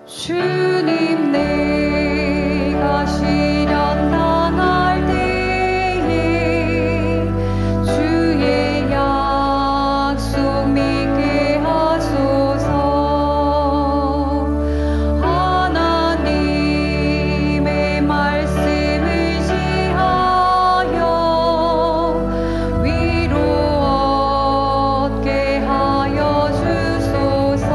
주님 내가 시련 당할 때에 주의 약속 믿게 하소서. 하나님의 말씀 의지하여 위로 얻게 하여 주소서.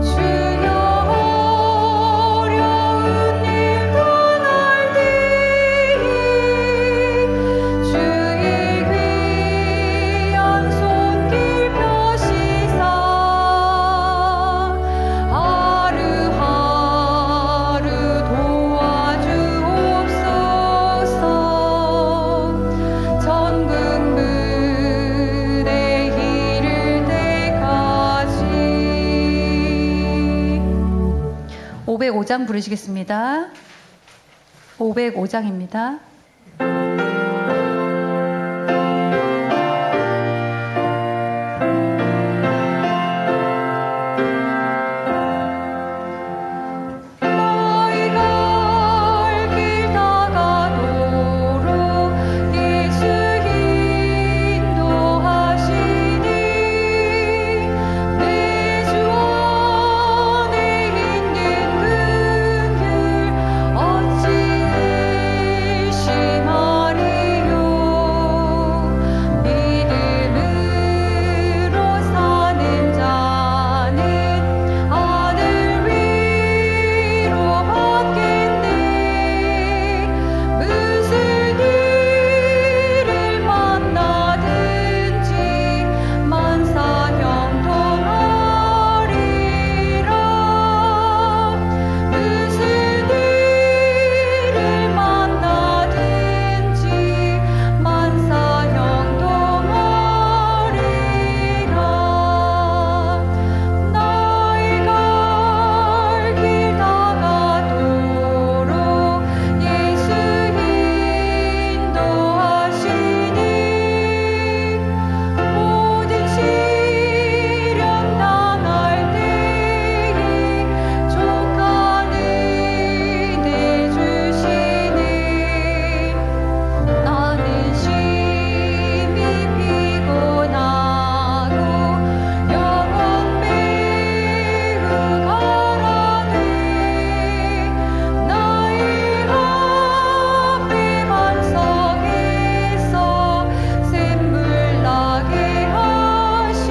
주여 어려운 일 당할 때에 주의 귀한 손길 펴시사 하루하루 도와주옵소서. 전국 무대 이를 때까지. 505장 부르시겠습니다. 505장입니다. 너희가 갈 길 다가도록 예수 인도하시니 내 주 안에 있는 그 길 어찌 의심하리요. 믿음으로 사는 자는 하늘 위로받겠네. 무슨 일을 만나든지 만사 형통하리라. 무슨 일을 만나든지 만사 형통하리라. 나의 갈 길 다가도록 예수 인도하시니 모든 시련 당할 때에 족한 은혜 주시네. 나는 심히 피곤하고 영혼 매우 가라되 나의 앞에 반석에서 샘물 나게 하시네.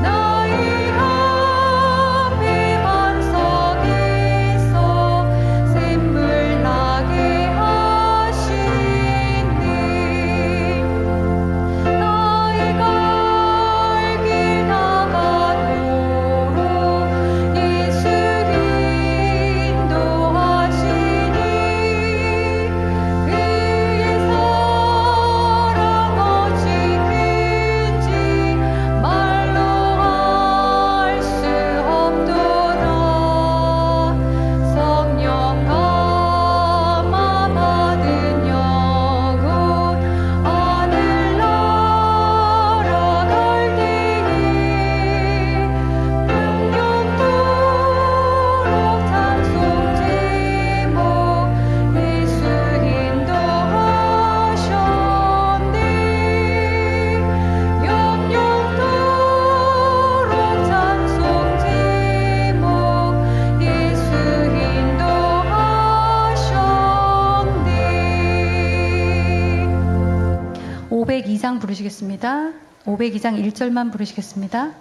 나의 앞에 반석에서 샘물 나게 하시네. 나의 갈 길 다가도록 예수 인도하시니 그의 사랑 어찌 큰지 말로 할 수 없도다. 성령 감화 받은 영혼 하늘나라 갈 때에 영영토록 찬송 제목 예수 인도하셨네. 영영토록 찬송 제목 예수 인도하셨네. 502장 부르시겠습니다. 502장 1절만 부르시겠습니다.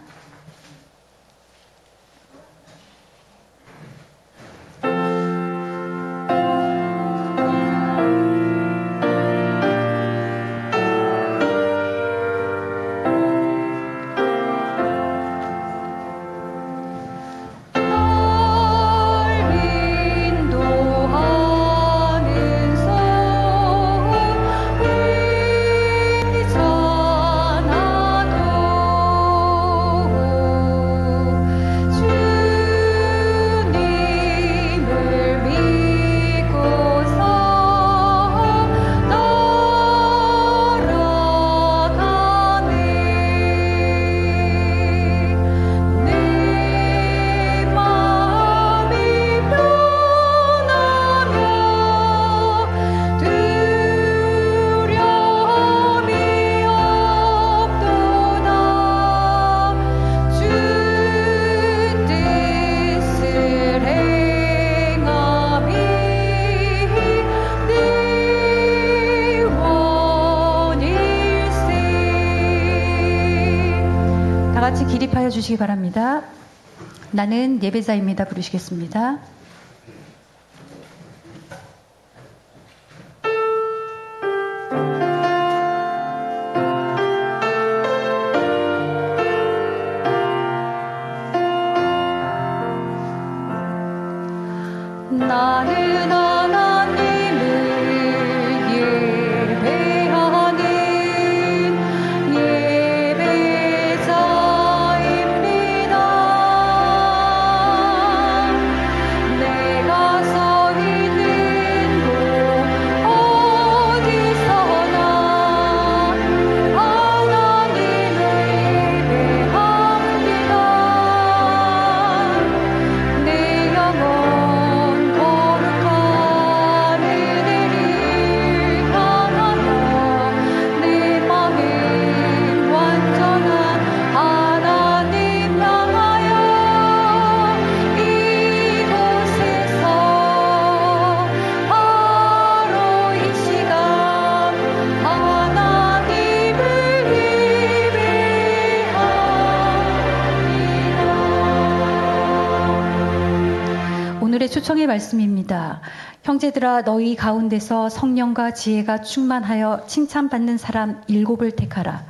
날 인도하는 손 의잖아도 같이 기립하여 주시기 바랍니다. 나는 예배자입니다. 부르시겠습니다. 나는 하나님을 예배하는 예배자입니다. 내가 서 있는 곳 어디서나 하나님을 예배합니다. 내 영혼 거룩한 은혜를 향하여 내 마음 완전한 하나님 향하여 이곳에서 바로 이 시간 하나님을 예배합니다. 오늘의 초청의 말씀입니다. 형제들아 너희 가운데서 성령과 지혜가 충만하여 칭찬받는 사람 7을 택하라.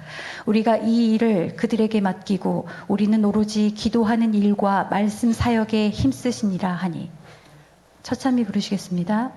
우리가 이 일을 그들에게 맡기고 우리는 오로지 기도하는 일과 말씀 사역에 힘쓰시니라 하니. 처참히 부르시겠습니다.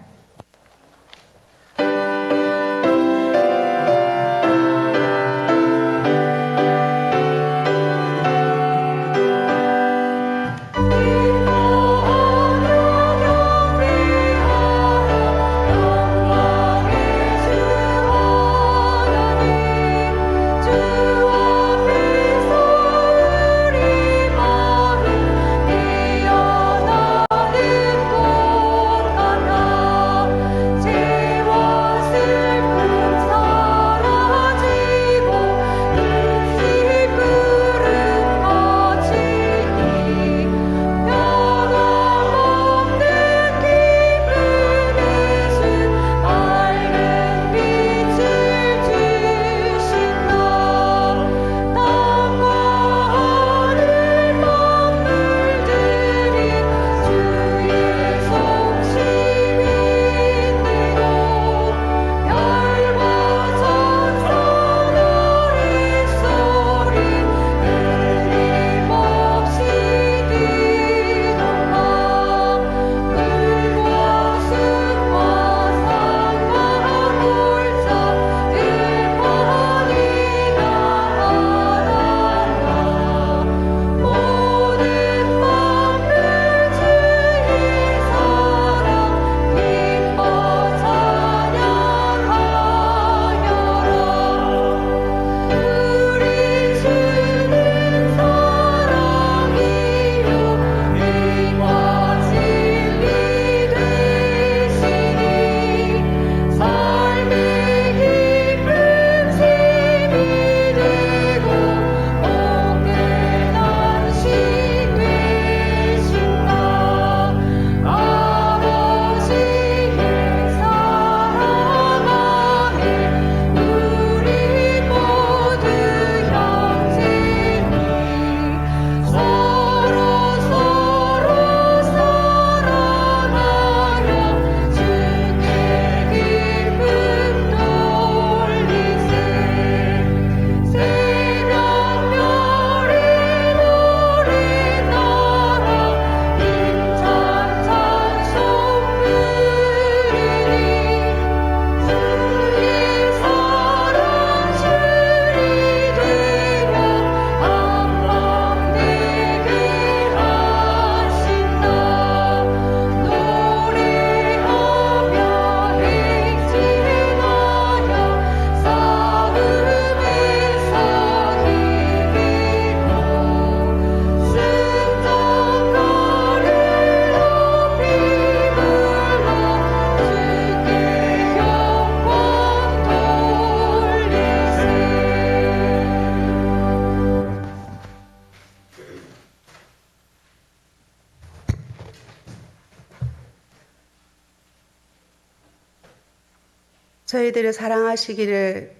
저희들을 사랑하시기를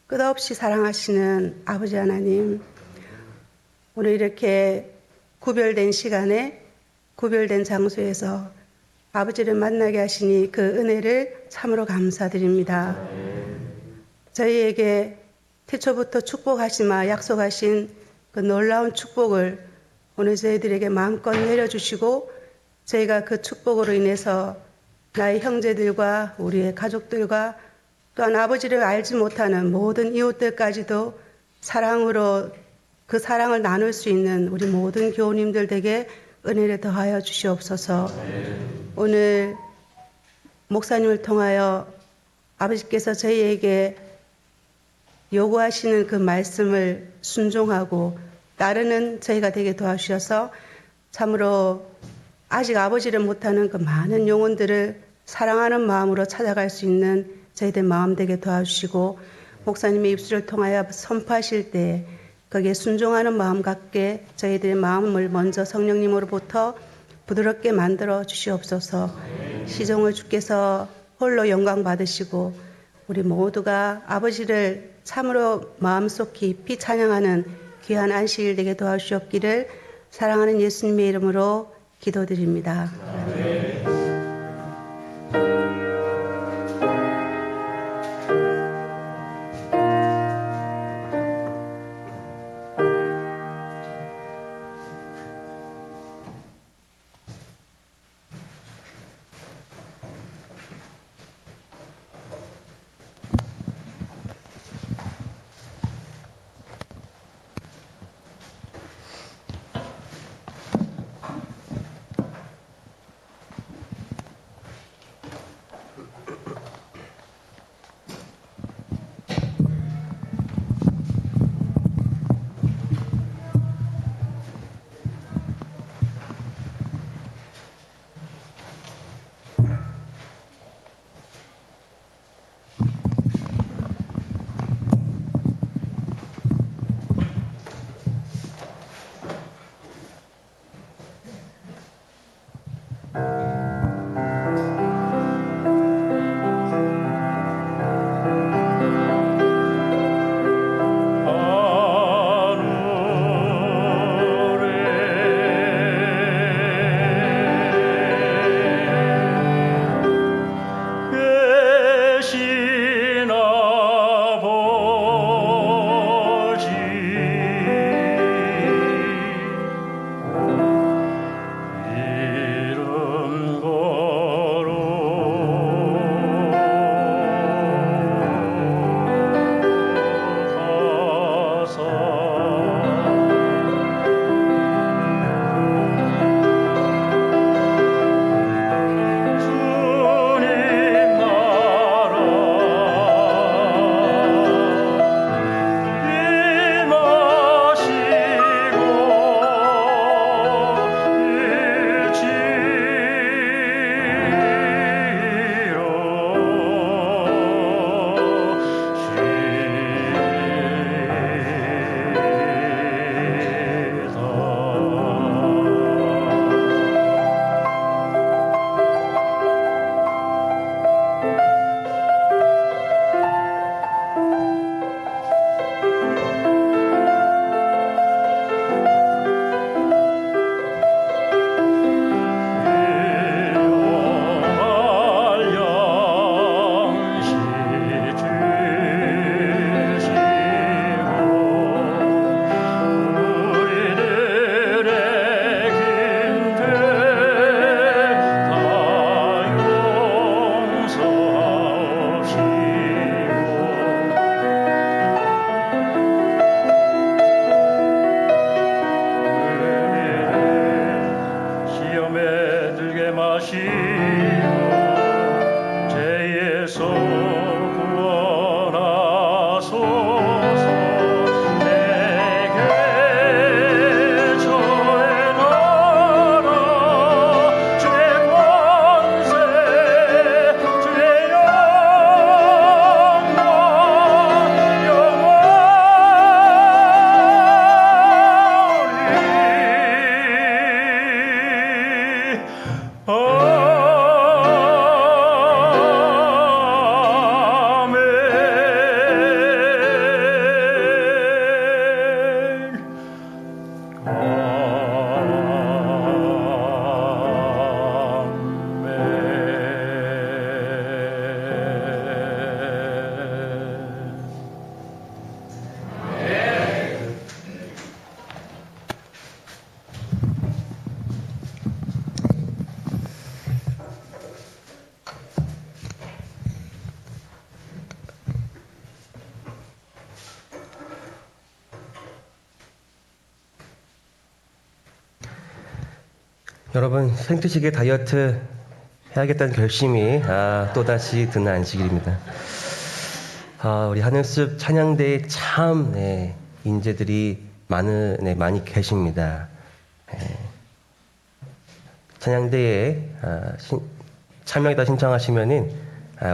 끝없이 사랑하시는 아버지 하나님, 오늘 이렇게 구별된 시간에 구별된 장소에서 아버지를 만나게 하시니 그 은혜를 참으로 감사드립니다. 저희에게 태초부터 축복하시마 약속하신 그 놀라운 축복을 오늘 저희들에게 마음껏 내려주시고 저희가 그 축복으로 인해서 나의 형제들과 우리의 가족들과 또한 아버지를 알지 못하는 모든 이웃들까지도 사랑으로 그 사랑을 나눌 수 있는 우리 모든 교우님들에게 은혜를 더하여 주시옵소서. 오늘 목사님을 통하여 아버지께서 저희에게 요구하시는 그 말씀을 순종하고 따르는 저희가 되게 도와주셔서 참으로 아직 아버지를 못하는 그 많은 영혼들을 사랑하는 마음으로 찾아갈 수 있는 저희들 마음 되게 도와주시고 목사님의 입술을 통하여 선포하실 때 거기에 순종하는 마음 갖게 저희들의 마음을 먼저 성령님으로부터 부드럽게 만들어 주시옵소서. 시종을 주께서 홀로 영광 받으시고 우리 모두가 아버지를 참으로 마음속 깊이 찬양하는 귀한 안식일 되게 도와주시옵기를 사랑하는 예수님의 이름으로 기도드립니다. 여러분, 생트식의 다이어트 해야겠다는 결심이 또다시 드는 안식일입니다. 우리 하늘숲 찬양대에 참 인재들이 많이 계십니다. 찬양대에 참여하다 신청하시면은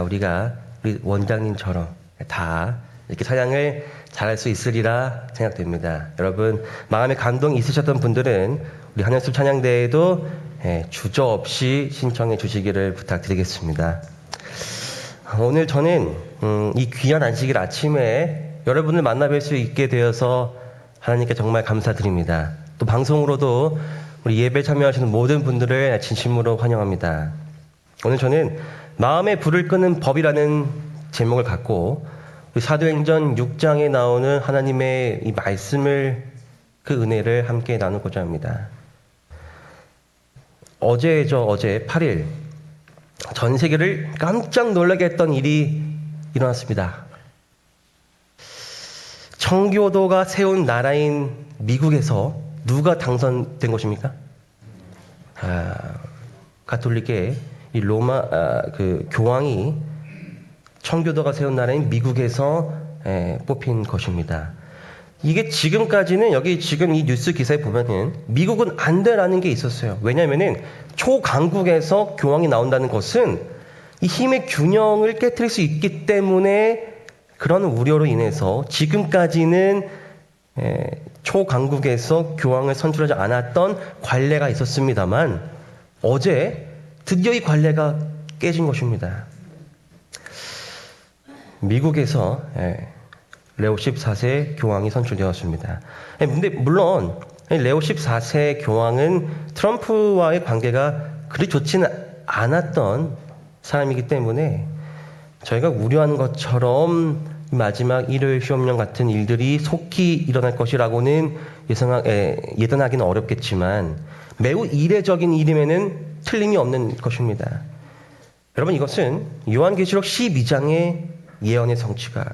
우리 원장님처럼 다 이렇게 찬양을 잘할 수 있으리라 생각됩니다. 여러분, 마음에 감동이 있으셨던 분들은 우리 하늘숲 찬양대에도 주저없이 신청해 주시기를 부탁드리겠습니다. 오늘 저는 이 귀한 안식일 아침에 여러분을 만나 뵐 수 있게 되어서 하나님께 정말 감사드립니다. 또 방송으로도 우리 예배 참여하시는 모든 분들을 진심으로 환영합니다. 오늘 저는 마음의 불을 끄는 법이라는 제목을 갖고 우리 사도행전 6장에 나오는 하나님의 이 말씀을, 그 은혜를 함께 나누고자 합니다. 어제 8일 전 세계를 깜짝 놀라게 했던 일이 일어났습니다. 청교도가 세운 나라인 미국에서 누가 당선된 것입니까? 가톨릭의 이 로마 그 교황이 청교도가 세운 나라인 미국에서 뽑힌 것입니다. 이게 지금까지는 여기 지금 이 뉴스 기사에 보면은 미국은 안 돼라는 게 있었어요. 왜냐면은 초강국에서 교황이 나온다는 것은 이 힘의 균형을 깨트릴 수 있기 때문에 그런 우려로 인해서 지금까지는 초강국에서 교황을 선출하지 않았던 관례가 있었습니다만 어제 드디어 이 관례가 깨진 것입니다. 미국에서 레오 14세 교황이 선출되었습니다. 근데 물론 레오 14세 교황은 트럼프와의 관계가 그리 좋지는 않았던 사람이기 때문에 저희가 우려하는 것처럼 마지막 일요일 시험령 같은 일들이 속히 일어날 것이라고는 예단하기는 어렵겠지만 매우 이례적인 일임에는 틀림이 없는 것입니다. 여러분, 이것은 요한계시록 12장의 예언의 성취가,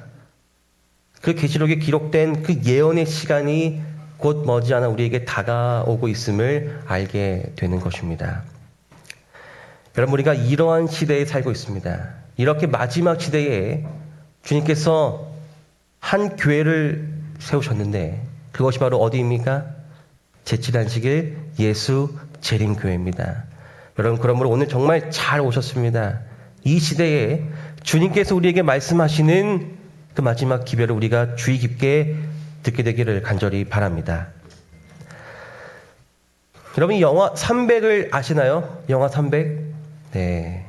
그 계시록에 기록된 그 예언의 시간이 곧 머지않아 우리에게 다가오고 있음을 알게 되는 것입니다. 여러분, 우리가 이러한 시대에 살고 있습니다. 이렇게 마지막 시대에 주님께서 한 교회를 세우셨는데 그것이 바로 어디입니까? 제7안식일 예수 재림교회입니다. 여러분, 그러므로 오늘 정말 잘 오셨습니다. 이 시대에 주님께서 우리에게 말씀하시는 그 마지막 기별을 우리가 주의 깊게 듣게 되기를 간절히 바랍니다. 여러분, 영화 300을 아시나요? 영화 300? 네.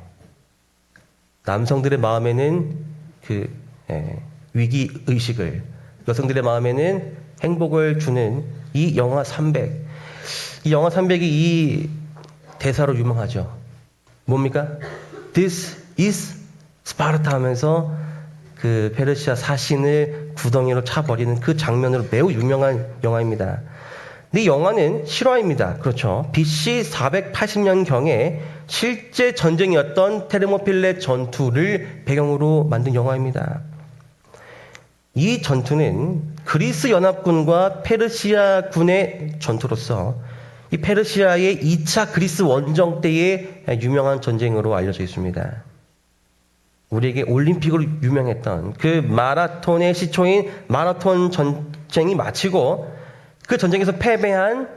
남성들의 마음에는 위기 의식을, 여성들의 마음에는 행복을 주는 이 영화 300. 이 영화 300이 이 대사로 유명하죠. 뭡니까? This is Sparta 하면서 그 페르시아 사신을 구덩이로 차버리는 그 장면으로 매우 유명한 영화입니다. 근데 이 영화는 실화입니다. 그렇죠. BC 480년경에 실제 전쟁이었던 테르모필레 전투를 배경으로 만든 영화입니다. 이 전투는 그리스 연합군과 페르시아 군의 전투로서 이 페르시아의 2차 그리스 원정 때의 유명한 전쟁으로 알려져 있습니다. 우리에게 올림픽으로 유명했던 그 마라톤의 시초인 마라톤 전쟁이 마치고 그 전쟁에서 패배한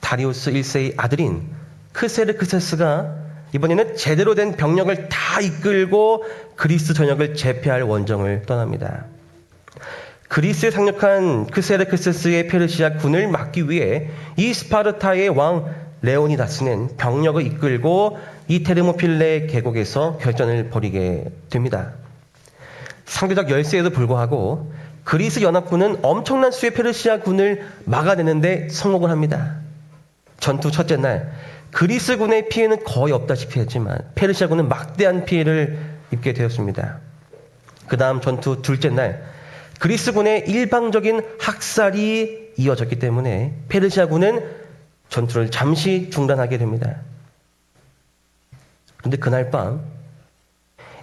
다리우스 1세의 아들인 크세르크세스가 이번에는 제대로 된 병력을 다 이끌고 그리스 전역을 제패할 원정을 떠납니다. 그리스에 상륙한 크세르크세스의 페르시아 군을 막기 위해 이 스파르타의 왕 레오니다스는 병력을 이끌고 이 테르모필레 계곡에서 결전을 벌이게 됩니다. 상대적 열세에도 불구하고 그리스 연합군은 엄청난 수의 페르시아 군을 막아내는데 성공을 합니다. 전투 첫째 날 그리스 군의 피해는 거의 없다시피 했지만 페르시아 군은 막대한 피해를 입게 되었습니다. 그 다음 전투 둘째 날 그리스 군의 일방적인 학살이 이어졌기 때문에 페르시아 군은 전투를 잠시 중단하게 됩니다. 그런데 그날 밤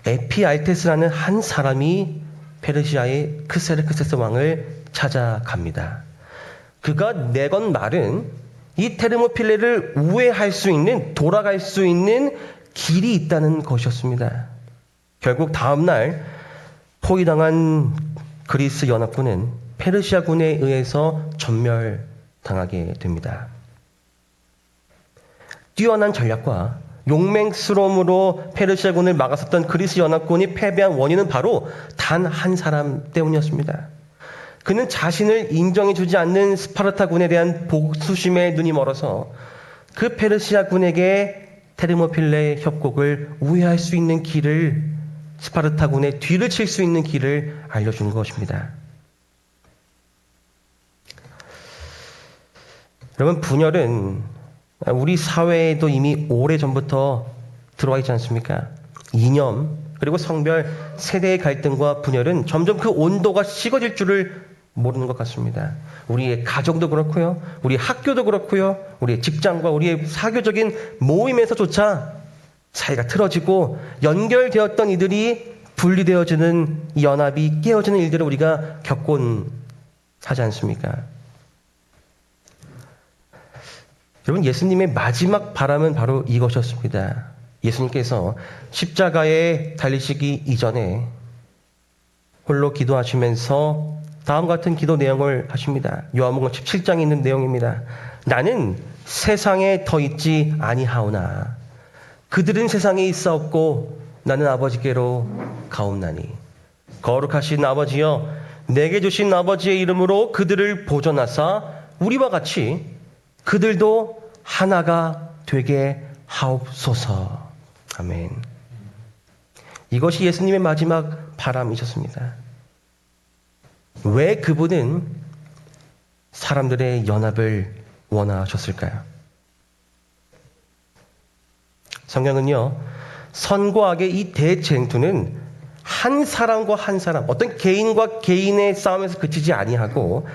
에피알테스라는 한 사람이 페르시아의 크세르크세스 왕을 찾아갑니다. 그가 내건 말은 이 테르모필레를 우회할 수 있는, 돌아갈 수 있는 길이 있다는 것이었습니다. 결국 다음날 포위당한 그리스 연합군은 페르시아군에 의해서 전멸당하게 됩니다. 뛰어난 전략과 용맹스러움으로 페르시아군을 막았었던 그리스 연합군이 패배한 원인은 바로 단 한 사람 때문이었습니다. 그는 자신을 인정해주지 않는 스파르타군에 대한 복수심에 눈이 멀어서 그 페르시아군에게 테르모필레의 협곡을 우회할 수 있는 길을, 스파르타군의 뒤를 칠 수 있는 길을 알려준 것입니다. 여러분, 분열은 우리 사회에도 이미 오래전부터 들어와 있지 않습니까? 이념, 그리고 성별, 세대의 갈등과 분열은 점점 그 온도가 식어질 줄을 모르는 것 같습니다. 우리의 가정도 그렇고요. 우리 학교도 그렇고요. 우리의 직장과 우리의 사교적인 모임에서조차 사이가 틀어지고 연결되었던 이들이 분리되어지는, 이 연합이 깨어지는 일들을 우리가 겪곤 하지 않습니까? 여러분, 예수님의 마지막 바람은 바로 이것이었습니다. 예수님께서 십자가에 달리시기 이전에 홀로 기도하시면서 다음과 같은 기도 내용을 하십니다. 요한복음 17장에 있는 내용입니다. 나는 세상에 더 있지 아니하오나 그들은 세상에 있사옵고 나는 아버지께로 가옵나니 거룩하신 아버지여 내게 주신 아버지의 이름으로 그들을 보존하사 우리와 같이 그들도 하나가 되게 하옵소서. 아멘. 이것이 예수님의 마지막 바람이셨습니다. 왜 그분은 사람들의 연합을 원하셨을까요? 성경은요, 선과 악의 이 대쟁투는 한 사람과 한 사람, 어떤 개인과 개인의 싸움에서 그치지 아니하고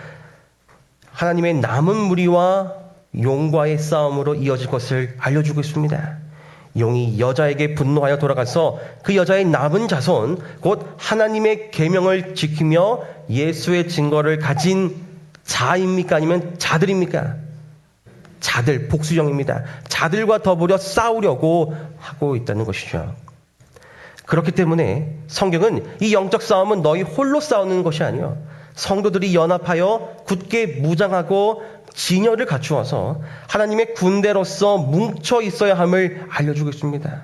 하나님의 남은 무리와 용과의 싸움으로 이어질 것을 알려주고 있습니다. 용이 여자에게 분노하여 돌아가서 그 여자의 남은 자손, 곧 하나님의 계명을 지키며 예수의 증거를 가진 자입니까? 아니면 자들입니까? 자들, 복수형입니다. 자들과 더불어 싸우려고 하고 있다는 것이죠. 그렇기 때문에 성경은 이 영적 싸움은 너희 홀로 싸우는 것이 아니요, 성도들이 연합하여 굳게 무장하고 진열을 갖추어서 하나님의 군대로서 뭉쳐 있어야 함을 알려주고 있습니다.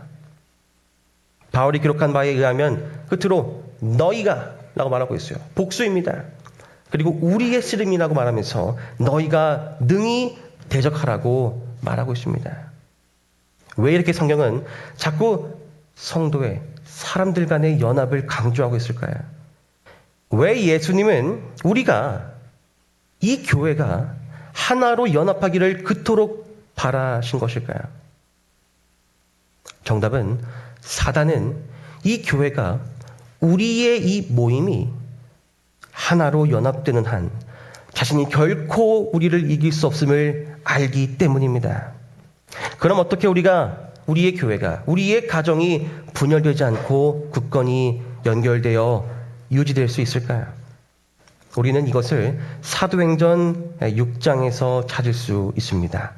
바울이 기록한 바에 의하면 끝으로 너희가 라고 말하고 있어요. 복수입니다. 그리고 우리의 씨름이라고 말하면서 너희가 능히 대적하라고 말하고 있습니다. 왜 이렇게 성경은 자꾸 성도의, 사람들 간의 연합을 강조하고 있을까요? 왜 예수님은 우리가, 이 교회가 하나로 연합하기를 그토록 바라신 것일까요? 정답은 사단은 이 교회가, 우리의 이 모임이 하나로 연합되는 한 자신이 결코 우리를 이길 수 없음을 알기 때문입니다. 그럼 어떻게 우리의 교회가, 우리의 가정이 분열되지 않고 굳건히 연결되어 유지될 수 있을까요? 우리는 이것을 사도행전 6장에서 찾을 수 있습니다.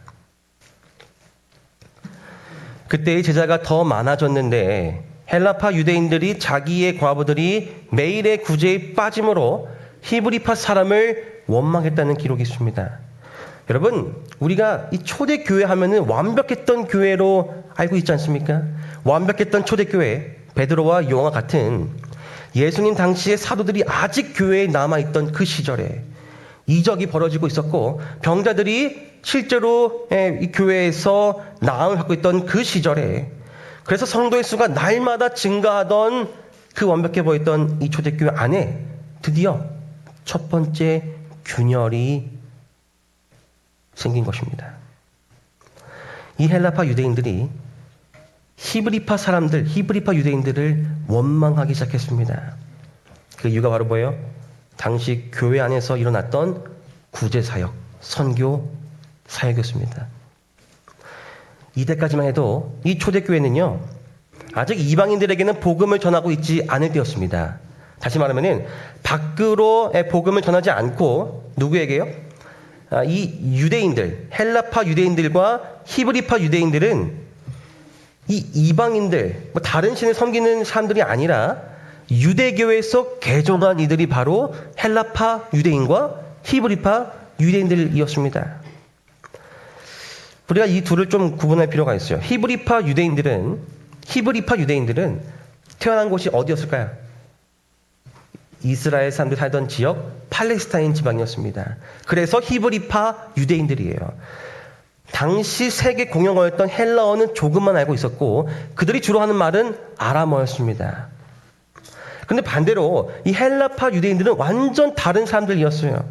그때의 제자가 더 많아졌는데 헬라파 유대인들이 자기의 과부들이 매일의 구제에 빠짐으로 히브리파 사람을 원망했다는 기록이 있습니다. 여러분, 우리가 이 초대교회 하면은 완벽했던 교회로 알고 있지 않습니까? 완벽했던 초대교회, 베드로와 요한과 같은 예수님 당시의 사도들이 아직 교회에 남아있던 그 시절에 이적이 벌어지고 있었고 병자들이 실제로 이 교회에서 나음을 받고 있던 그 시절에, 그래서 성도의 수가 날마다 증가하던 그 완벽해 보였던 이 초대교회 안에 드디어 첫 번째 균열이 생긴 것입니다. 이 헬라파 유대인들이 히브리파 유대인들을 원망하기 시작했습니다. 그 이유가 바로 뭐예요? 당시 교회 안에서 일어났던 구제사역, 선교 사역이었습니다. 이때까지만 해도 이 초대교회는요, 아직 이방인들에게는 복음을 전하고 있지 않을 때였습니다. 다시 말하면 밖으로 복음을 전하지 않고 누구에게요? 이 유대인들, 헬라파 유대인들과 히브리파 유대인들은 이 이방인들, 다른 신을 섬기는 사람들이 아니라 유대교회에서 개종한 이들이 바로 헬라파 유대인과 히브리파 유대인들이었습니다. 우리가 이 둘을 좀 구분할 필요가 있어요. 히브리파 유대인들은 태어난 곳이 어디였을까요? 이스라엘 사람들이 살던 지역 팔레스타인 지방이었습니다. 그래서 히브리파 유대인들이에요. 당시 세계 공용어였던 헬라어는 조금만 알고 있었고 그들이 주로 하는 말은 아람어였습니다. 그런데 반대로 이 헬라파 유대인들은 완전 다른 사람들이었어요.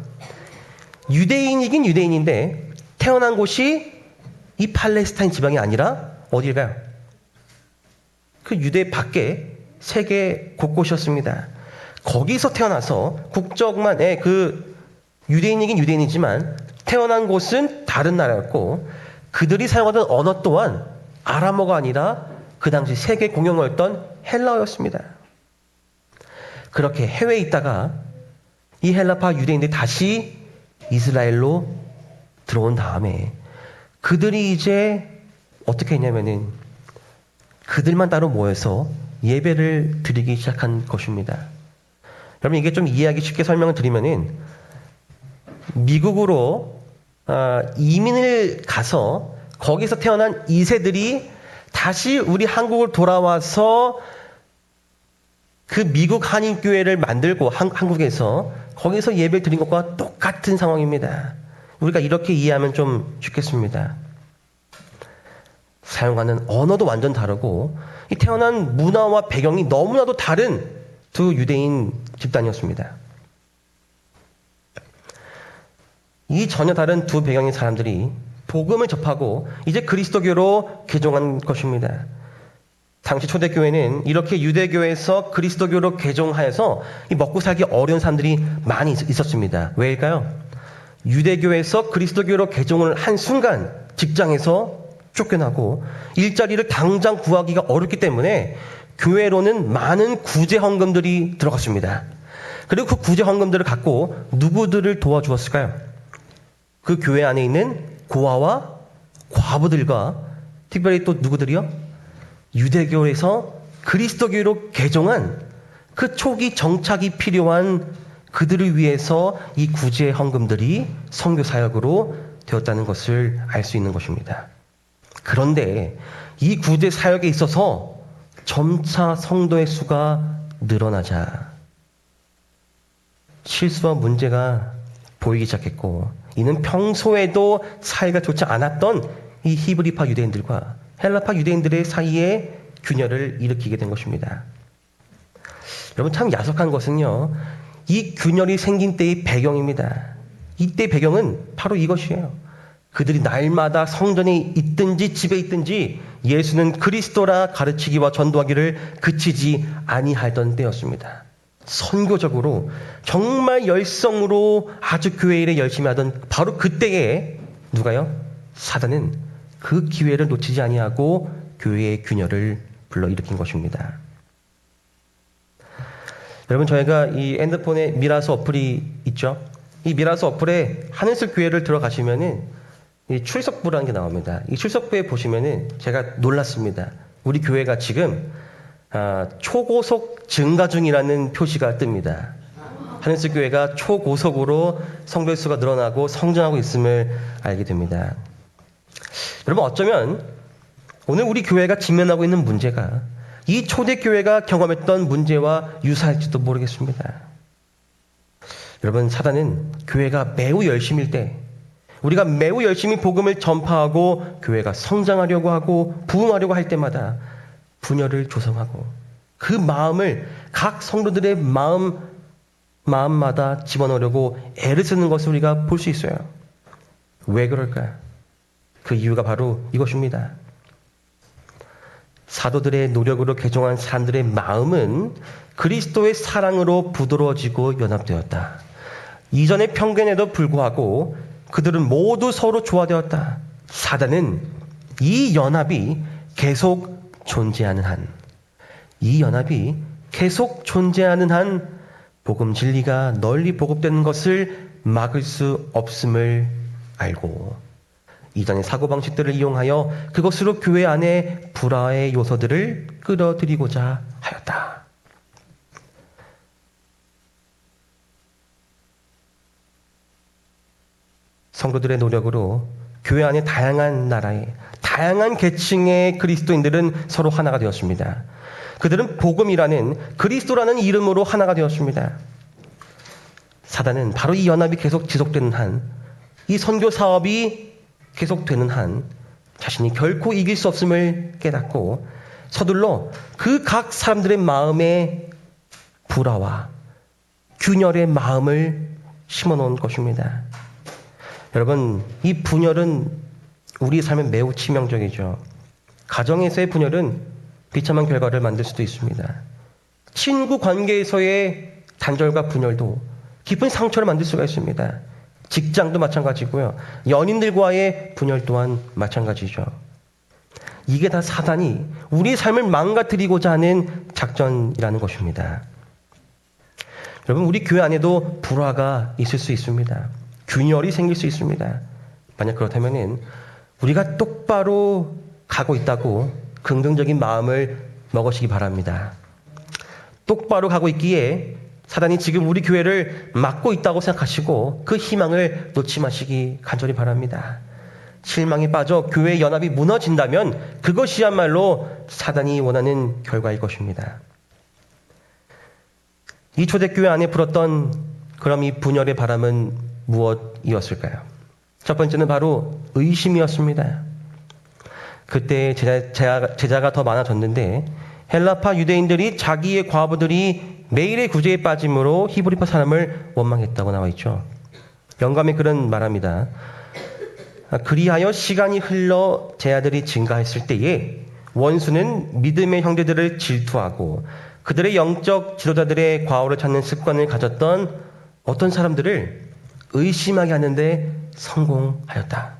유대인이긴 유대인인데 태어난 곳이 이 팔레스타인 지방이 아니라 어디일까요? 그 유대 밖에 세계 곳곳이었습니다. 거기서 태어나서 국적만 그 유대인이긴 유대인이지만 태어난 곳은 다른 나라였고 그들이 사용하던 언어 또한 아람어가 아니라 그 당시 세계 공용어였던 헬라어였습니다. 그렇게 해외에 있다가 이 헬라파 유대인들이 다시 이스라엘로 들어온 다음에 그들이 이제 어떻게 했냐면은 그들만 따로 모여서 예배를 드리기 시작한 것입니다. 여러분 이게 좀 이해하기 쉽게 설명을 드리면은 미국으로 이민을 가서 거기서 태어난 2세들이 다시 우리 한국을 돌아와서 그 미국 한인교회를 만들고 한국에서 거기서 예배를 드린 것과 똑같은 상황입니다. 우리가 이렇게 이해하면 좀 쉽겠습니다. 사용하는 언어도 완전 다르고 이 태어난 문화와 배경이 너무나도 다른 두 유대인 집단이었습니다. 이 전혀 다른 두 배경의 사람들이 복음을 접하고 이제 그리스도교로 개종한 것입니다. 당시 초대교회는 이렇게 유대교에서 그리스도교로 개종하여서 이 먹고 살기 어려운 사람들이 많이 있었습니다. 왜일까요? 유대교에서 그리스도교로 개종을 한 순간 직장에서 쫓겨나고 일자리를 당장 구하기가 어렵기 때문에 교회로는 많은 구제 헌금들이 들어갔습니다. 그리고 그 구제 헌금들을 갖고 누구들을 도와주었을까요? 그 교회 안에 있는 고아와 과부들과 특별히 또 누구들이요? 유대교에서 그리스도교로 개종한 그 초기 정착이 필요한 그들을 위해서 이 구제 헌금들이 선교 사역으로 되었다는 것을 알 수 있는 것입니다. 그런데 이 구제 사역에 있어서 점차 성도의 수가 늘어나자 실수와 문제가 보이기 시작했고 이는 평소에도 사이가 좋지 않았던 이 히브리파 유대인들과 헬라파 유대인들의 사이에 균열을 일으키게 된 것입니다. 여러분 참 야속한 것은요. 이 균열이 생긴 때의 배경입니다. 이때 배경은 바로 이것이에요. 그들이 날마다 성전에 있든지 집에 있든지 예수는 그리스도라 가르치기와 전도하기를 그치지 아니하던 때였습니다. 선교적으로 정말 열성으로 아주 교회 일에 열심히 하던 바로 그때에 누가요? 사단은 그 기회를 놓치지 아니하고 교회의 균열을 불러일으킨 것입니다. 여러분 저희가 이 핸드폰에 미라서 어플이 있죠? 이 미라서 어플에 하늘색 교회를 들어가시면은 이 출석부라는 게 나옵니다. 이 출석부에 보시면은 제가 놀랐습니다. 우리 교회가 지금 초고속 증가 중이라는 표시가 뜹니다. 하늘색 교회가 초고속으로 성도의 수가 늘어나고 성장하고 있음을 알게 됩니다. 여러분 어쩌면 오늘 우리 교회가 직면하고 있는 문제가 이 초대교회가 경험했던 문제와 유사할지도 모르겠습니다. 여러분 사단은 교회가 매우 열심일 때 우리가 매우 열심히 복음을 전파하고 교회가 성장하려고 하고 부흥하려고 할 때마다 분열을 조성하고 그 마음을 각 성도들의 마음 마음마다 집어넣으려고 애를 쓰는 것을 우리가 볼 수 있어요. 왜 그럴까요? 그 이유가 바로 이것입니다. 사도들의 노력으로 개종한 사람들의 마음은 그리스도의 사랑으로 부드러워지고 연합되었다. 이전의 편견에도 불구하고 그들은 모두 서로 조화되었다. 사단은 이 연합이 계속 존재하는 한, 복음 진리가 널리 보급되는 것을 막을 수 없음을 알고 이전의 사고방식들을 이용하여 그것으로 교회 안에 불화의 요소들을 끌어들이고자 하였다. 성도들의 노력으로 교회 안에 다양한 나라의 다양한 계층의 그리스도인들은 서로 하나가 되었습니다. 그들은 복음이라는 그리스도라는 이름으로 하나가 되었습니다. 사단은 바로 이 연합이 계속 지속되는 한, 이 선교 사업이 계속되는 한 자신이 결코 이길 수 없음을 깨닫고 서둘러 그 각 사람들의 마음에 불화와 균열의 마음을 심어놓은 것입니다. 여러분, 이 분열은 우리 삶에 매우 치명적이죠. 가정에서의 분열은 비참한 결과를 만들 수도 있습니다. 친구 관계에서의 단절과 분열도 깊은 상처를 만들 수가 있습니다. 직장도 마찬가지고요. 연인들과의 분열 또한 마찬가지죠. 이게 다 사단이 우리의 삶을 망가뜨리고자 하는 작전이라는 것입니다. 여러분, 우리 교회 안에도 불화가 있을 수 있습니다. 균열이 생길 수 있습니다. 만약 그렇다면 우리가 똑바로 가고 있다고 긍정적인 마음을 먹으시기 바랍니다. 똑바로 가고 있기에 사단이 지금 우리 교회를 막고 있다고 생각하시고 그 희망을 놓지 마시기 간절히 바랍니다. 실망에 빠져 교회의 연합이 무너진다면 그것이야말로 사단이 원하는 결과일 것입니다. 이 초대교회 안에 불었던 그럼 이 분열의 바람은 무엇이었을까요? 첫 번째는 바로 의심이었습니다. 그때 제자가 더 많아졌는데 헬라파 유대인들이 자기의 과부들이 매일의 구제에 빠짐으로 히브리파 사람을 원망했다고 나와 있죠. 영감의 글은 말합니다. 그리하여 시간이 흘러 제자들이 증가했을 때에 원수는 믿음의 형제들을 질투하고 그들의 영적 지도자들의 과오를 찾는 습관을 가졌던 어떤 사람들을 의심하게 하는데 성공하였다.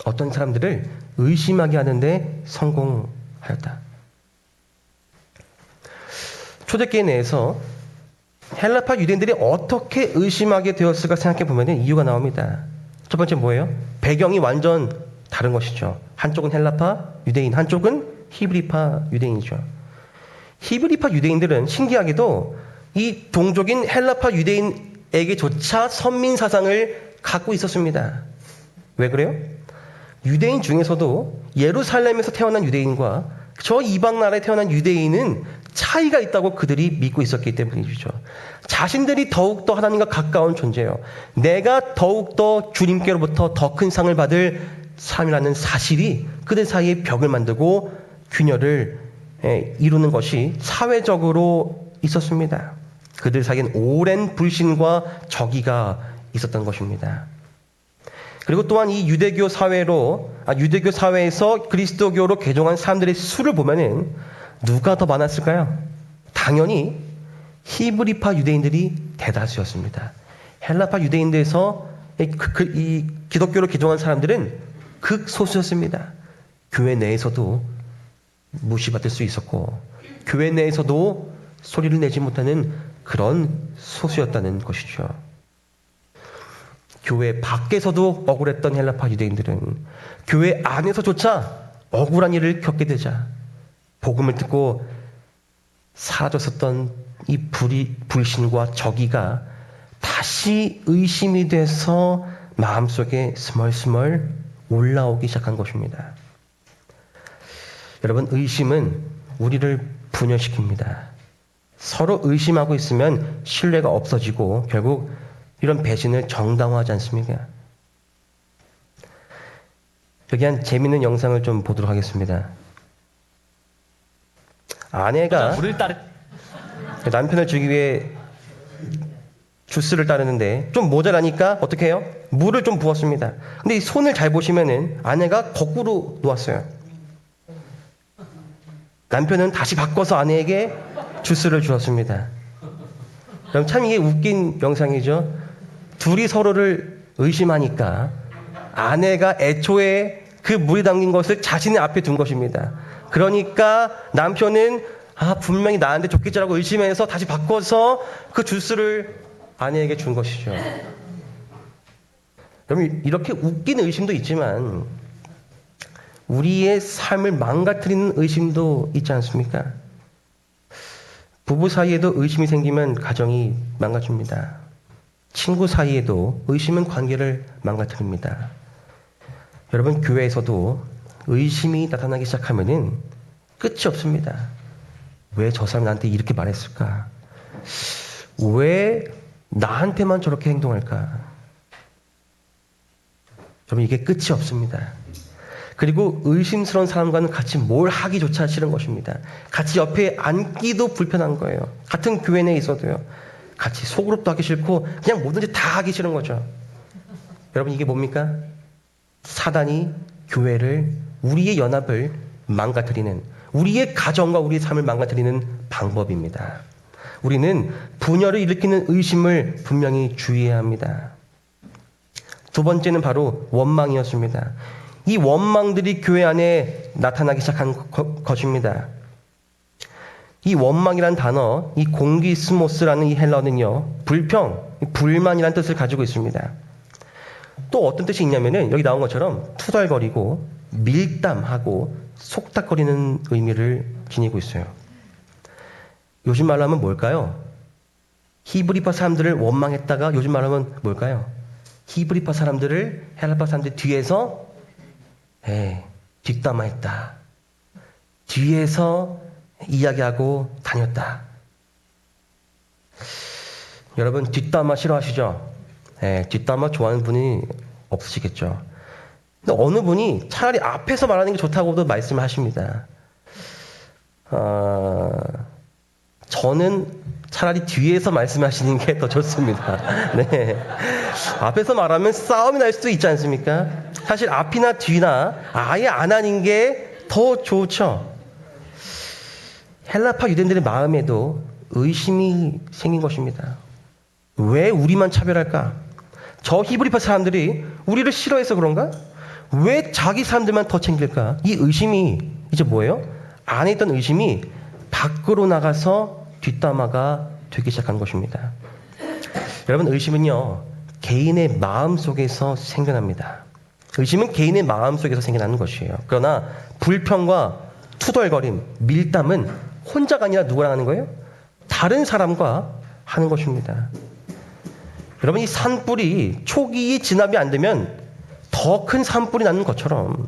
어떤 사람들을 의심하게 하는데 성공하였다. 초대교회 내에서 헬라파 유대인들이 어떻게 의심하게 되었을까 생각해 보면 이유가 나옵니다. 첫 번째 뭐예요? 배경이 완전 다른 것이죠. 한쪽은 헬라파 유대인, 한쪽은 히브리파 유대인이죠. 히브리파 유대인들은 신기하게도 이 동족인 헬라파 유대인에게조차 선민 사상을 갖고 있었습니다. 왜 그래요? 유대인 중에서도 예루살렘에서 태어난 유대인과 저 이방 나라에 태어난 유대인은 차이가 있다고 그들이 믿고 있었기 때문이죠. 자신들이 더욱더 하나님과 가까운 존재예요. 내가 더욱더 주님께로부터 더 큰 상을 받을 삶이라는 사실이 그들 사이에 벽을 만들고 균열을 이루는 것이 사회적으로 있었습니다. 그들 사이엔 오랜 불신과 적의가 있었던 것입니다. 그리고 또한 이 유대교 사회에서 그리스도교로 개종한 사람들의 수를 보면은 누가 더 많았을까요? 당연히 히브리파 유대인들이 대다수였습니다. 헬라파 유대인들에서 이 기독교로 개종한 사람들은 극소수였습니다. 교회 내에서도 무시받을 수 있었고 교회 내에서도 소리를 내지 못하는 그런 소수였다는 것이죠. 교회 밖에서도 억울했던 헬라파 유대인들은 교회 안에서조차 억울한 일을 겪게 되자 복음을 듣고 사라졌었던 이 불신과 적의가 다시 의심이 돼서 마음속에 스멀스멀 올라오기 시작한 것입니다. 여러분, 의심은 우리를 분열시킵니다. 서로 의심하고 있으면 신뢰가 없어지고 결국 이런 배신을 정당화하지 않습니까? 여기 한 재미있는 영상을 좀 보도록 하겠습니다. 아내가 남편을 주기 위해 주스를 따르는데 좀 모자라니까 어떻게 해요? 물을 좀 부었습니다. 근데 이 손을 잘 보시면은 아내가 거꾸로 놓았어요. 남편은 다시 바꿔서 아내에게 주스를 주었습니다. 그럼 참 이게 웃긴 영상이죠. 둘이 서로를 의심하니까 아내가 애초에 그 물이 담긴 것을 자신의 앞에 둔 것입니다. 그러니까 남편은 분명히 나한테 줬겠지라고 의심해서 다시 바꿔서 그 주스를 아내에게 준 것이죠. 여러분, 이렇게 웃긴 의심도 있지만 우리의 삶을 망가뜨리는 의심도 있지 않습니까? 부부 사이에도 의심이 생기면 가정이 망가집니다. 친구 사이에도 의심은 관계를 망가뜨립니다. 여러분, 교회에서도 의심이 나타나기 시작하면은 끝이 없습니다. 왜 저 사람이 나한테 이렇게 말했을까? 왜 나한테만 저렇게 행동할까? 여러분, 이게 끝이 없습니다. 그리고 의심스러운 사람과는 같이 뭘 하기조차 싫은 것입니다. 같이 옆에 앉기도 불편한 거예요. 같은 교회 내에 있어도요. 같이 소그룹도 하기 싫고 그냥 뭐든지 다 하기 싫은 거죠. 여러분, 이게 뭡니까? 사단이 교회를, 우리의 연합을 망가뜨리는, 우리의 가정과 우리의 삶을 망가뜨리는 방법입니다. 우리는 분열을 일으키는 의심을 분명히 주의해야 합니다. 두 번째는 바로 원망이었습니다. 이 원망들이 교회 안에 나타나기 시작한 것입니다. 이 원망이라는 단어, 이 공기스모스라는 이 헬라어는요, 불평, 불만이라는 뜻을 가지고 있습니다. 또 어떤 뜻이 있냐면은 여기 나온 것처럼 투덜거리고 밀담하고 속닥거리는 의미를 지니고 있어요. 요즘 말로 하면 뭘까요? 히브리파 사람들을 원망했다가 요즘 말로 하면 뭘까요? 히브리파 사람들을 헬라파 사람들 뒤에서 뒷담화했다. 뒤에서 이야기하고 다녔다. 여러분, 뒷담화 싫어하시죠? 뒷담화 좋아하는 분이 없으시겠죠. 근데 어느 분이 차라리 앞에서 말하는 게 좋다고도 말씀을 하십니다. 저는 차라리 뒤에서 말씀하시는 게 더 좋습니다. 네. 앞에서 말하면 싸움이 날 수도 있지 않습니까? 사실 앞이나 뒤나 아예 안 하는 게 더 좋죠. 헬라파 유대인들의 마음에도 의심이 생긴 것입니다. 왜 우리만 차별할까? 저 히브리파 사람들이 우리를 싫어해서 그런가? 왜 자기 사람들만 더 챙길까? 이 의심이 이제 뭐예요? 안에 있던 의심이 밖으로 나가서 뒷담화가 되기 시작한 것입니다. 여러분, 의심은요, 개인의 마음 속에서 생겨납니다. 의심은 개인의 마음 속에서 생겨나는 것이에요. 그러나 불평과 투덜거림, 밀담은 혼자가 아니라 누구랑 하는 거예요? 다른 사람과 하는 것입니다. 여러분, 이 산불이 초기에 진압이 안 되면 더 큰 산불이 나는 것처럼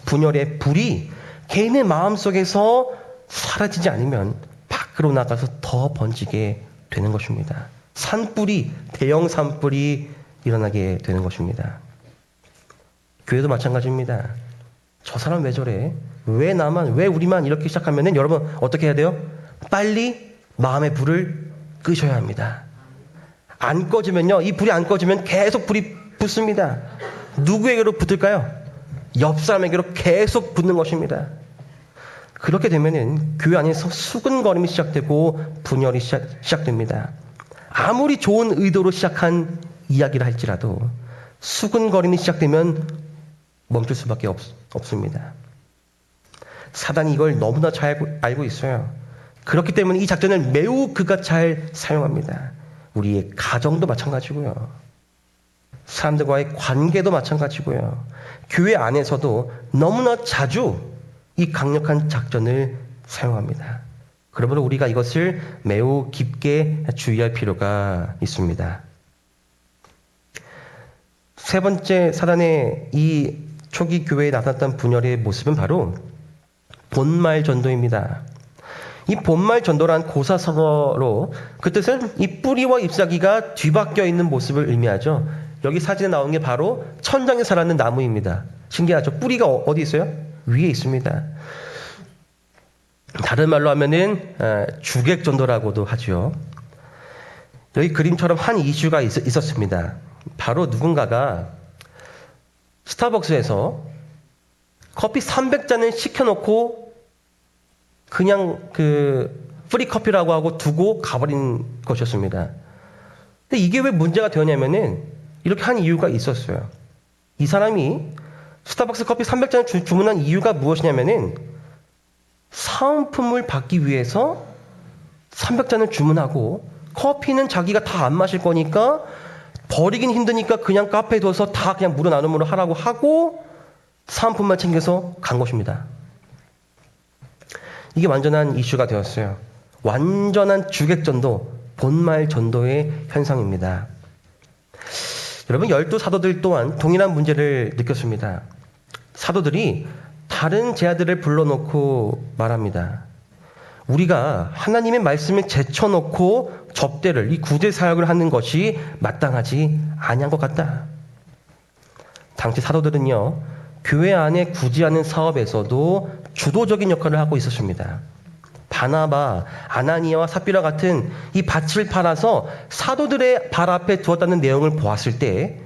분열의 불이 개인의 마음 속에서 사라지지 않으면 밖으로 나가서 더 번지게 되는 것입니다. 산불이, 대형 산불이 일어나게 되는 것입니다. 교회도 마찬가지입니다. 저 사람 왜 저래? 왜 나만, 왜 우리만 이렇게 시작하면은 여러분 어떻게 해야 돼요? 빨리 마음의 불을 끄셔야 합니다. 안 꺼지면요, 이 불이 안 꺼지면 계속 불이 붙습니다. 누구에게로 붙을까요? 옆 사람에게로 계속 붙는 것입니다. 그렇게 되면은 교회 안에서 수근거림이 시작되고 분열이 시작됩니다. 아무리 좋은 의도로 시작한 이야기를 할지라도 수근거림이 시작되면 멈출 수밖에 없습니다. 사단이 이걸 너무나 잘 알고 있어요. 그렇기 때문에 이 작전을 매우 그가 잘 사용합니다. 우리의 가정도 마찬가지고요. 사람들과의 관계도 마찬가지고요. 교회 안에서도 너무나 자주 이 강력한 작전을 사용합니다. 그러므로 우리가 이것을 매우 깊게 주의할 필요가 있습니다. 세 번째, 사단의 이 초기 교회에 나타났던 분열의 모습은 바로 본말 전도입니다. 이 본말 전도란 고사성어로 그 뜻은 이 뿌리와 잎사귀가 뒤바뀌어 있는 모습을 의미하죠. 여기 사진에 나온 게 바로 천장에 자라는 나무입니다. 신기하죠? 뿌리가 어디 있어요? 위에 있습니다. 다른 말로 하면은 주객전도라고도 하죠. 여기 그림처럼 한 이슈가 있었습니다. 바로 누군가가 스타벅스에서 커피 300잔을 시켜놓고 그냥 프리 커피라고 하고 두고 가버린 것이었습니다. 근데 이게 왜 문제가 되었냐면은 이렇게 한 이유가 있었어요. 이 사람이 스타벅스 커피 300잔을 주문한 이유가 무엇이냐면은 사은품을 받기 위해서 300잔을 주문하고 커피는 자기가 다 안 마실 거니까 버리긴 힘드니까 그냥 카페에 둬서 다 그냥 무료 나눔으로 하라고 하고 사은품만 챙겨서 간 것입니다. 이게 완전한 이슈가 되었어요. 완전한 주객전도, 본말 전도의 현상입니다. 여러분, 12사도들 또한 동일한 문제를 느꼈습니다. 사도들이 다른 제자들을 불러놓고 말합니다. 우리가 하나님의 말씀을 제쳐놓고 접대를, 이 구제 사역을 하는 것이 마땅하지 아니한 것 같다. 당시 사도들은요, 교회 안에 구제하는 사업에서도 주도적인 역할을 하고 있었습니다. 바나바, 아나니아와 삽비라 같은 이 밭을 팔아서 사도들의 발 앞에 두었다는 내용을 보았을 때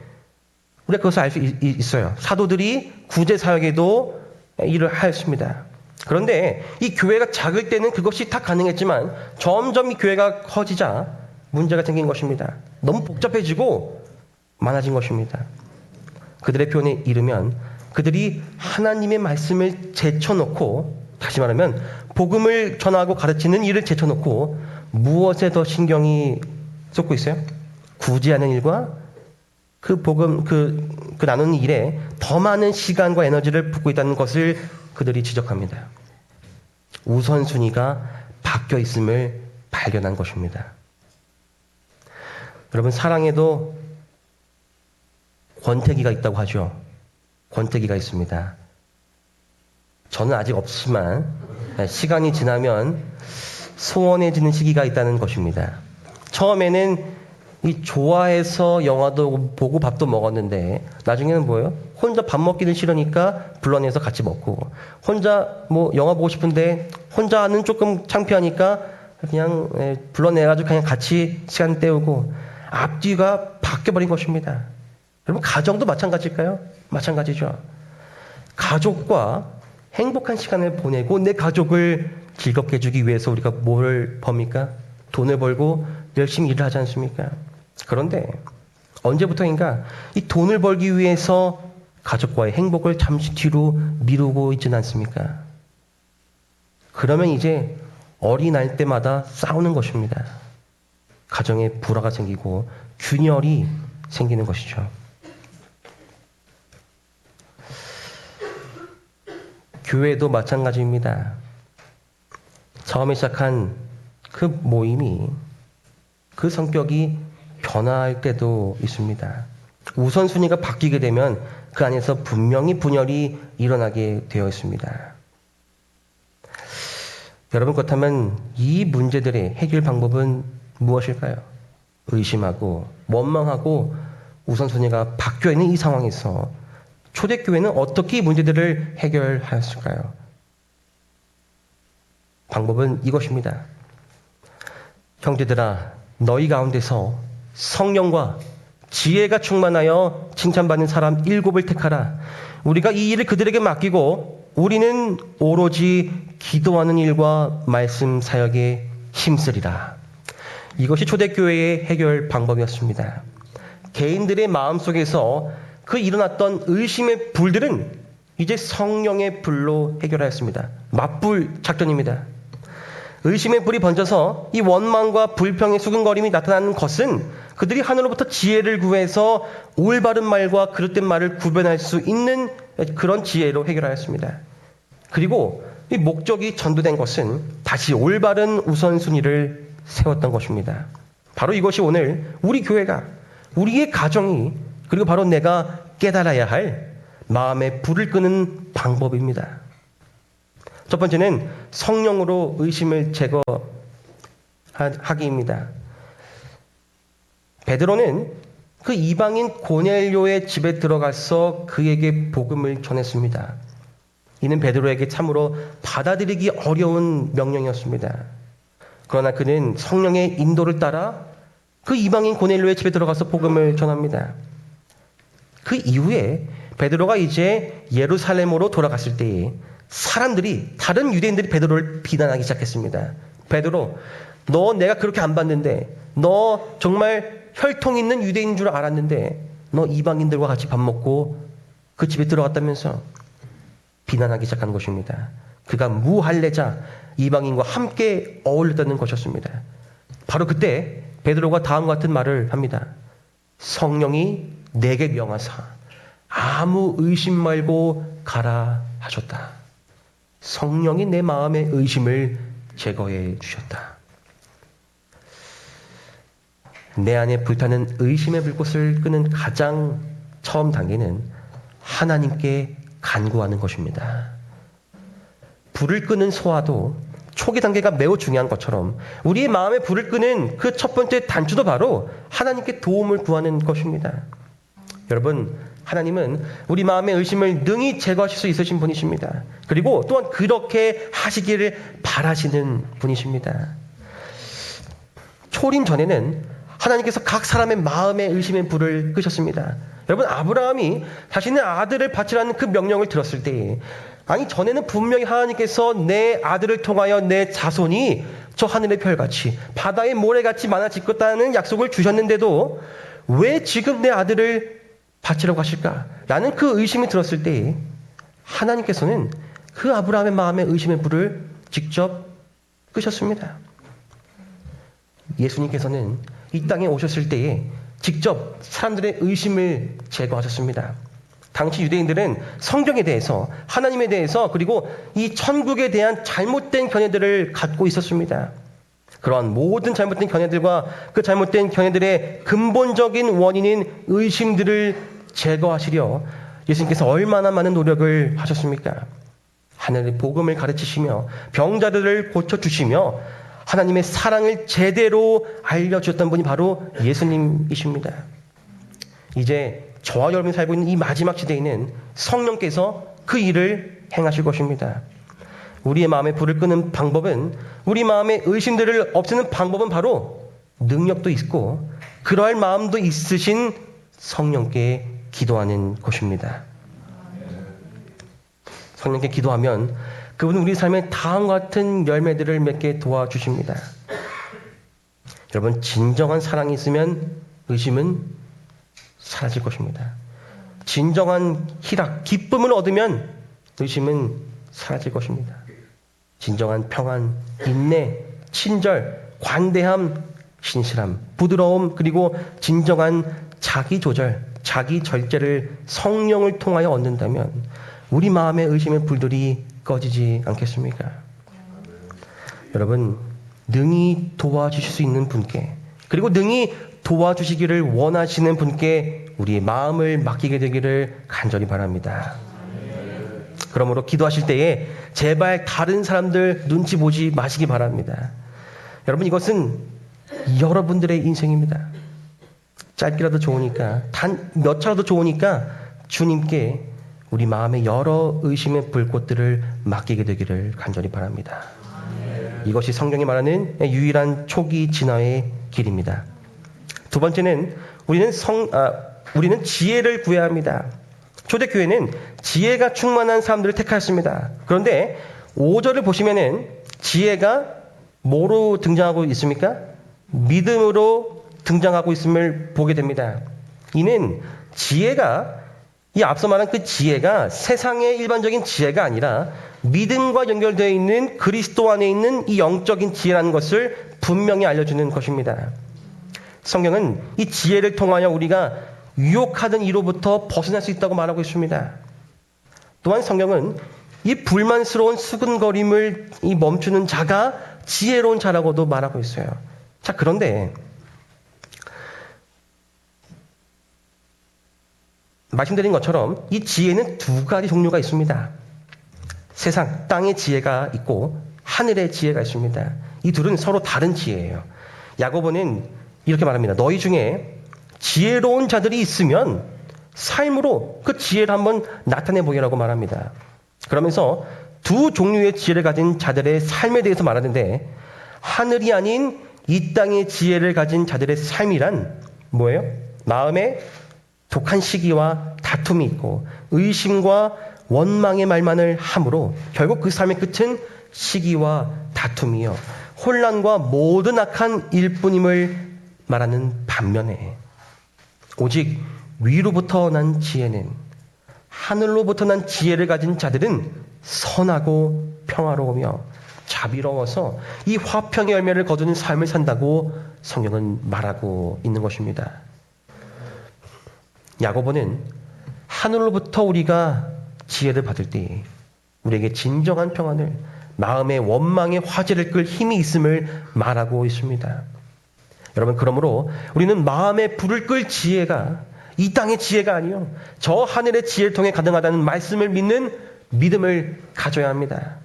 우리가 그것을 알 수 있어요. 사도들이 구제 사역에도 일을 하였습니다. 그런데 이 교회가 작을 때는 그것이 다 가능했지만 점점 이 교회가 커지자 문제가 생긴 것입니다. 너무 복잡해지고 많아진 것입니다. 그들의 표현에 이르면 그들이 하나님의 말씀을 제쳐놓고, 다시 말하면 복음을 전하고 가르치는 일을 제쳐놓고 무엇에 더 신경이 쏟고 있어요? 구제하는 일과 그 복음, 그 나누는 일에 더 많은 시간과 에너지를 붓고 있다는 것을 그들이 지적합니다. 우선순위가 바뀌어 있음을 발견한 것입니다. 여러분, 사랑에도 권태기가 있다고 하죠. 권태기가 있습니다. 저는 아직 없지만 시간이 지나면 소원해지는 시기가 있다는 것입니다. 처음에는 이 좋아해서 영화도 보고 밥도 먹었는데 나중에는 뭐예요? 혼자 밥 먹기는 싫으니까 불러내서 같이 먹고, 혼자 뭐 영화 보고 싶은데 혼자는 조금 창피하니까 그냥 불러내가지고 그냥 같이 시간 때우고, 앞뒤가 바뀌어버린 것입니다. 여러분, 가정도 마찬가지일까요? 마찬가지죠. 가족과 행복한 시간을 보내고 내 가족을 즐겁게 해주기 위해서 우리가 뭘 법니까? 돈을 벌고 열심히 일을 하지 않습니까? 그런데 언제부터인가 이 돈을 벌기 위해서 가족과의 행복을 잠시 뒤로 미루고 있지는 않습니까? 그러면 이제 어린 날 때마다 싸우는 것입니다. 가정에 불화가 생기고 균열이 생기는 것이죠. 교회도 마찬가지입니다. 처음에 시작한 그 모임이, 그 성격이 변화할 때도 있습니다. 우선순위가 바뀌게 되면 그 안에서 분명히 분열이 일어나게 되어 있습니다. 여러분, 그렇다면 이 문제들의 해결 방법은 무엇일까요? 의심하고 원망하고 우선순위가 바뀌어 있는 이 상황에서 초대교회는 어떻게 이 문제들을 해결하였을까요? 방법은 이것입니다. 형제들아, 너희 가운데서 성령과 지혜가 충만하여 칭찬받는 사람 7을 택하라. 우리가 이 일을 그들에게 맡기고 우리는 오로지 기도하는 일과 말씀 사역에 힘쓰리라. 이것이 초대교회의 해결 방법이었습니다. 개인들의 마음속에서 그 일어났던 의심의 불들은 이제 성령의 불로 해결하였습니다. 맞불 작전입니다. 의심의 불이 번져서 이 원망과 불평의 수근거림이 나타나는 것은 그들이 하늘로부터 지혜를 구해서 올바른 말과 그릇된 말을 구별할 수 있는 그런 지혜로 해결하였습니다. 그리고 이 목적이 전도된 것은 다시 올바른 우선순위를 세웠던 것입니다. 바로 이것이 오늘 우리 교회가, 우리의 가정이, 그리고 바로 내가 깨달아야 할 마음의 불을 끄는 방법입니다. 첫 번째는 성령으로 의심을 제거하기입니다. 베드로는 그 이방인 고넬료의 집에 들어가서 그에게 복음을 전했습니다. 이는 베드로에게 참으로 받아들이기 어려운 명령이었습니다. 그러나 그는 성령의 인도를 따라 그 이방인 고넬료의 집에 들어가서 복음을 전합니다. 그 이후에 베드로가 이제 예루살렘으로 돌아갔을 때에 사람들이, 다른 유대인들이 베드로를 비난하기 시작했습니다. 베드로, 너 내가 그렇게 안 봤는데, 너 정말 혈통 있는 유대인인 줄 알았는데 너 이방인들과 같이 밥 먹고 그 집에 들어갔다면서 비난하기 시작한 것입니다. 그가 무할례자 이방인과 함께 어울렸다는 것이었습니다. 바로 그때 베드로가 다음과 같은 말을 합니다. 성령이 내게 명하사 아무 의심 말고 가라 하셨다. 성령이 내 마음의 의심을 제거해 주셨다. 내 안에 불타는 의심의 불꽃을 끄는 가장 처음 단계는 하나님께 간구하는 것입니다. 불을 끄는 소화도 초기 단계가 매우 중요한 것처럼 우리의 마음에 불을 끄는 그 첫 번째 단추도 바로 하나님께 도움을 구하는 것입니다. 여러분, 하나님은 우리 마음의 의심을 능히 제거하실 수 있으신 분이십니다. 그리고 또한 그렇게 하시기를 바라시는 분이십니다. 초림 전에는 하나님께서 각 사람의 마음의 의심의 불을 끄셨습니다. 여러분, 아브라함이 자신의 아들을 바치라는 그 명령을 들었을 때, 아니 전에는 분명히 하나님께서 내 아들을 통하여 내 자손이 저 하늘의 별같이 바다의 모래같이 많아지겠다는 약속을 주셨는데도 왜 지금 내 아들을 바치라고 하실까라는 그 의심이 들었을 때 하나님께서는 그 아브라함의 마음의 의심의 불을 직접 끄셨습니다. 예수님께서는 이 땅에 오셨을 때에 직접 사람들의 의심을 제거하셨습니다. 당시 유대인들은 성경에 대해서, 하나님에 대해서, 그리고 이 천국에 대한 잘못된 견해들을 갖고 있었습니다. 그러한 모든 잘못된 견해들과 그 잘못된 견해들의 근본적인 원인인 의심들을 제거하시려 예수님께서 얼마나 많은 노력을 하셨습니까? 하늘의 복음을 가르치시며 병자들을 고쳐주시며 하나님의 사랑을 제대로 알려주셨던 분이 바로 예수님이십니다. 이제 저와 여러분이 살고 있는 이 마지막 시대에는 성령께서 그 일을 행하실 것입니다. 우리의 마음에 불을 끄는 방법은, 우리 마음의 의심들을 없애는 방법은 바로 능력도 있고 그러할 마음도 있으신 성령께 기도하는 것입니다. 성령께 기도하면 그분은 우리 삶에 다음과 같은 열매들을 맺게 도와주십니다. 여러분, 진정한 사랑이 있으면 의심은 사라질 것입니다. 진정한 희락, 기쁨을 얻으면 의심은 사라질 것입니다. 진정한 평안, 인내, 친절, 관대함, 신실함, 부드러움, 그리고 진정한 자기 조절, 자기 절제를 성령을 통하여 얻는다면 우리 마음의 의심의 불들이 꺼지지 않겠습니까? 여러분, 능히 도와주실 수 있는 분께, 그리고 능히 도와주시기를 원하시는 분께 우리의 마음을 맡기게 되기를 간절히 바랍니다. 그러므로 기도하실 때에 제발 다른 사람들 눈치 보지 마시기 바랍니다. 여러분, 이것은 여러분들의 인생입니다. 짧게라도 좋으니까, 단 몇 차라도 좋으니까 주님께 우리 마음의 여러 의심의 불꽃들을 맡기게 되기를 간절히 바랍니다. 이것이 성경이 말하는 유일한 초기 진화의 길입니다. 두 번째는 우리는 지혜를 구해야 합니다. 초대교회는 지혜가 충만한 사람들을 택하였습니다. 그런데 5절을 보시면은 지혜가 뭐로 등장하고 있습니까? 믿음으로 등장하고 있음을 보게 됩니다. 이는 지혜가, 이 앞서 말한 그 지혜가 세상의 일반적인 지혜가 아니라 믿음과 연결되어 있는 그리스도 안에 있는 이 영적인 지혜라는 것을 분명히 알려주는 것입니다. 성경은 이 지혜를 통하여 우리가 유혹하던 이로부터 벗어날 수 있다고 말하고 있습니다. 또한 성경은 이 불만스러운 수근거림을 멈추는 자가 지혜로운 자라고도 말하고 있어요. 자, 그런데 말씀드린 것처럼 이 지혜는 두 가지 종류가 있습니다. 세상, 땅의 지혜가 있고 하늘의 지혜가 있습니다. 이 둘은 서로 다른 지혜예요. 야고보는 이렇게 말합니다. 너희 중에 지혜로운 자들이 있으면 삶으로 그 지혜를 한번 나타내 보이라고 말합니다. 그러면서 두 종류의 지혜를 가진 자들의 삶에 대해서 말하는데, 하늘이 아닌 이 땅의 지혜를 가진 자들의 삶이란 뭐예요? 마음에 독한 시기와 다툼이 있고 의심과 원망의 말만을 함으로 결국 그 삶의 끝은 시기와 다툼이요 혼란과 모든 악한 일뿐임을 말하는 반면에 오직 위로부터 난 지혜는 하늘로부터 난 지혜를 가진 자들은 선하고 평화로우며 자비로워서 이 화평의 열매를 거두는 삶을 산다고 성경은 말하고 있는 것입니다. 야고보는 하늘로부터 우리가 지혜를 받을 때 우리에게 진정한 평안을 마음의 원망의 화제를 끌 힘이 있음을 말하고 있습니다. 여러분 그러므로 우리는 마음의 불을 끌 지혜가 이 땅의 지혜가 아니요 저 하늘의 지혜를 통해 가능하다는 말씀을 믿는 믿음을 가져야 합니다.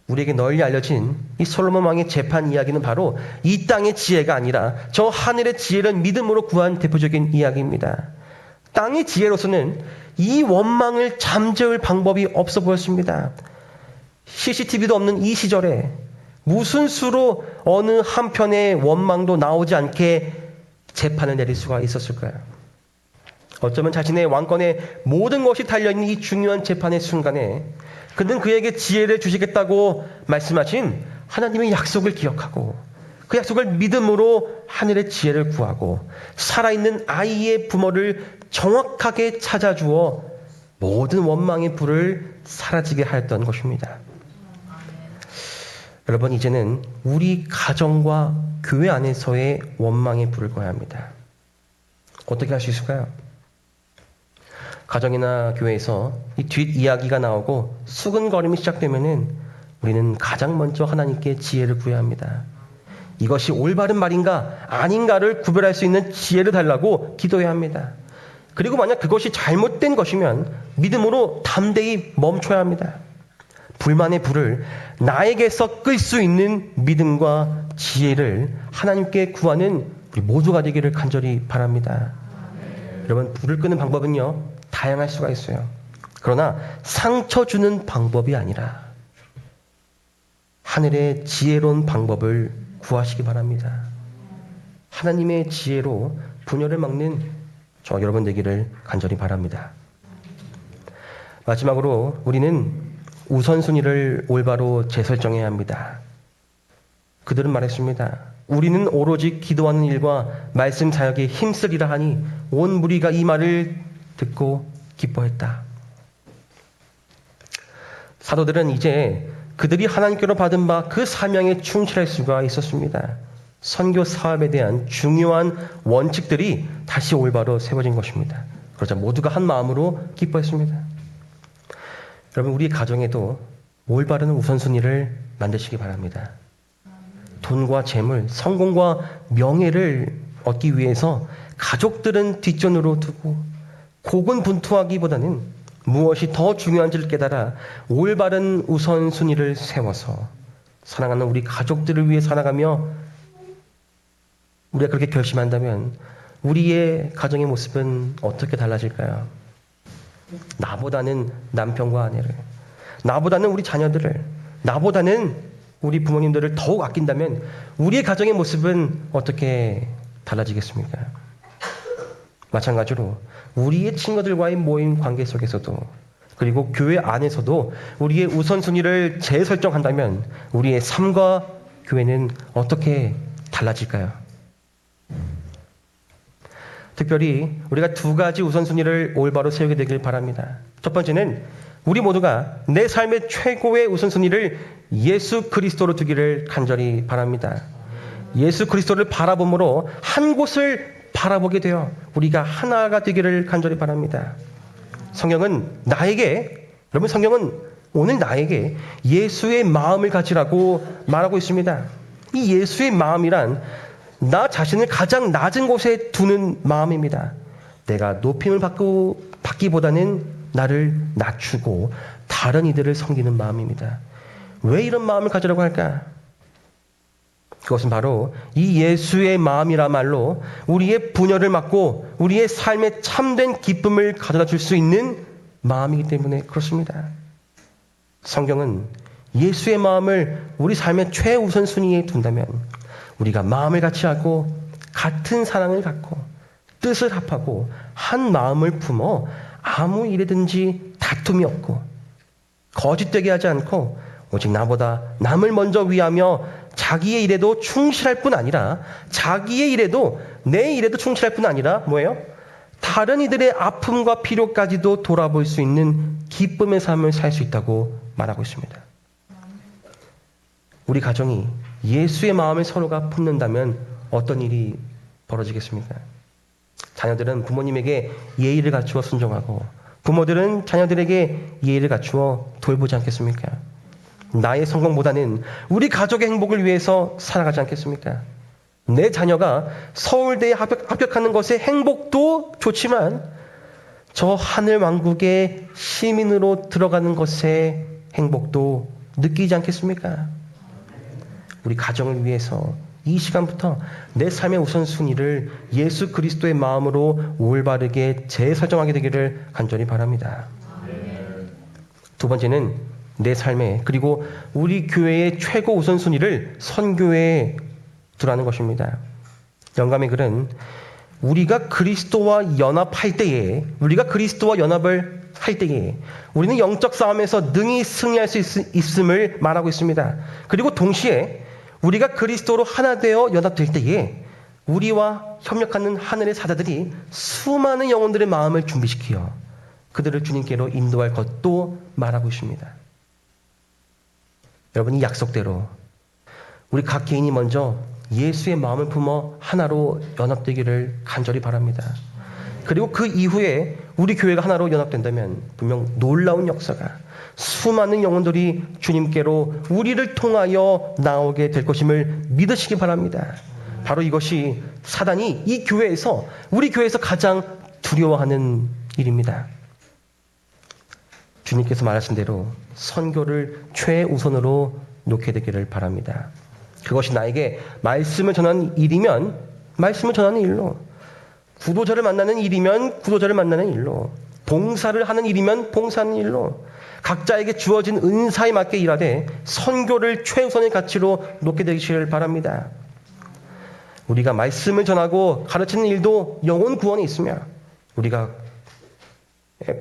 우리에게 널리 알려진 이 솔로몬 왕의 재판 이야기는 바로 이 땅의 지혜가 아니라 저 하늘의 지혜를 믿음으로 구한 대표적인 이야기입니다. 땅의 지혜로서는 이 원망을 잠재울 방법이 없어 보였습니다. CCTV도 없는 이 시절에 무슨 수로 어느 한편의 원망도 나오지 않게 재판을 내릴 수가 있었을까요? 어쩌면 자신의 왕권의 모든 것이 달려있는 이 중요한 재판의 순간에 그는 그에게 지혜를 주시겠다고 말씀하신 하나님의 약속을 기억하고 그 약속을 믿음으로 하늘의 지혜를 구하고 살아있는 아이의 부모를 정확하게 찾아주어 모든 원망의 불을 사라지게 하였던 것입니다. 여러분 이제는 우리 가정과 교회 안에서의 원망의 불을 꺼야 합니다. 어떻게 할 수 있을까요? 가정이나 교회에서 이 뒷이야기가 나오고 수근거림이 시작되면은 우리는 가장 먼저 하나님께 지혜를 구해야 합니다. 이것이 올바른 말인가 아닌가를 구별할 수 있는 지혜를 달라고 기도해야 합니다. 그리고 만약 그것이 잘못된 것이면 믿음으로 담대히 멈춰야 합니다. 불만의 불을 나에게서 끌 수 있는 믿음과 지혜를 하나님께 구하는 우리 모두가 되기를 간절히 바랍니다. 여러분 불을 끄는 방법은요 다양할 수가 있어요. 그러나 상처 주는 방법이 아니라 하늘의 지혜로운 방법을 구하시기 바랍니다. 하나님의 지혜로 분열을 막는 저 여러분 되기를 간절히 바랍니다. 마지막으로 우리는 우선순위를 올바로 재설정해야 합니다. 그들은 말했습니다. 우리는 오로지 기도하는 일과 말씀 사역에 힘쓰리라 하니 온 무리가 이 말을 듣고 기뻐했다. 사도들은 이제 그들이 하나님께로 받은 바 그 사명에 충실할 수가 있었습니다. 선교 사업에 대한 중요한 원칙들이 다시 올바로 세워진 것입니다. 그러자 모두가 한 마음으로 기뻐했습니다. 여러분 우리 가정에도 올바른 우선순위를 만드시기 바랍니다. 돈과 재물, 성공과 명예를 얻기 위해서 가족들은 뒷전으로 두고 고군분투하기보다는 무엇이 더 중요한지를 깨달아 올바른 우선순위를 세워서 사랑하는 우리 가족들을 위해 살아가며 우리가 그렇게 결심한다면 우리의 가정의 모습은 어떻게 달라질까요? 나보다는 남편과 아내를, 나보다는 우리 자녀들을, 나보다는 우리 부모님들을 더욱 아낀다면 우리의 가정의 모습은 어떻게 달라지겠습니까? 마찬가지로 우리의 친구들과의 모임 관계 속에서도 그리고 교회 안에서도 우리의 우선순위를 재설정한다면 우리의 삶과 교회는 어떻게 달라질까요? 특별히 우리가 두 가지 우선순위를 올바로 세우게 되길 바랍니다. 첫 번째는 우리 모두가 내 삶의 최고의 우선순위를 예수 그리스도로 두기를 간절히 바랍니다. 예수 그리스도를 바라봄으로 한 곳을 바라보게 되어 우리가 하나가 되기를 간절히 바랍니다. 성경은 오늘 나에게 예수의 마음을 가지라고 말하고 있습니다. 이 예수의 마음이란 나 자신을 가장 낮은 곳에 두는 마음입니다. 내가 높임을 받기보다는 나를 낮추고 다른 이들을 섬기는 마음입니다. 왜 이런 마음을 가지라고 할까? 그것은 바로 이 예수의 마음이라 말로 우리의 분열을 막고 우리의 삶에 참된 기쁨을 가져다 줄 수 있는 마음이기 때문에 그렇습니다. 성경은 예수의 마음을 우리 삶의 최우선순위에 둔다면 우리가 마음을 같이 하고 같은 사랑을 갖고 뜻을 합하고 한 마음을 품어 아무 일에든지 다툼이 없고 거짓되게 하지 않고 오직 나보다 남을 먼저 위하며 자기의 일에도 충실할 뿐 아니라 자기의 일에도 내 일에도 충실할 뿐 아니라 뭐예요? 다른 이들의 아픔과 필요까지도 돌아볼 수 있는 기쁨의 삶을 살 수 있다고 말하고 있습니다. 우리 가정이 예수의 마음을 서로가 품는다면 어떤 일이 벌어지겠습니까? 자녀들은 부모님에게 예의를 갖추어 순종하고 부모들은 자녀들에게 예의를 갖추어 돌보지 않겠습니까? 나의 성공보다는 우리 가족의 행복을 위해서 살아가지 않겠습니까? 내 자녀가 서울대에 합격하는 것의 행복도 좋지만 저 하늘 왕국의 시민으로 들어가는 것의 행복도 느끼지 않겠습니까? 우리 가정을 위해서 이 시간부터 내 삶의 우선순위를 예수 그리스도의 마음으로 올바르게 재설정하게 되기를 간절히 바랍니다. 두 번째는 내 삶에 그리고 우리 교회의 최고 우선순위를 선교에 두라는 것입니다. 영감의 글은 우리가 그리스도와 연합할 때에 우리는 영적 싸움에서 능히 승리할 수 있음을 말하고 있습니다. 그리고 동시에 우리가 그리스도로 하나 되어 연합될 때에 우리와 협력하는 하늘의 사자들이 수많은 영혼들의 마음을 준비시키어 그들을 주님께로 인도할 것도 말하고 있습니다. 여러분, 이 약속대로 우리 각 개인이 먼저 예수의 마음을 품어 하나로 연합되기를 간절히 바랍니다. 그리고 그 이후에 우리 교회가 하나로 연합된다면 분명 놀라운 역사가 수많은 영혼들이 주님께로 우리를 통하여 나오게 될 것임을 믿으시기 바랍니다. 바로 이것이 사단이 우리 교회에서 가장 두려워하는 일입니다. 주님께서 말하신 대로 선교를 최우선으로 놓게 되기를 바랍니다. 그것이 나에게 말씀을 전하는 일이면 말씀을 전하는 일로, 구도자를 만나는 일이면 구도자를 만나는 일로, 봉사를 하는 일이면 봉사하는 일로, 각자에게 주어진 은사에 맞게 일하되 선교를 최우선의 가치로 놓게 되시길 바랍니다. 우리가 말씀을 전하고 가르치는 일도 영혼 구원에 있으며 우리가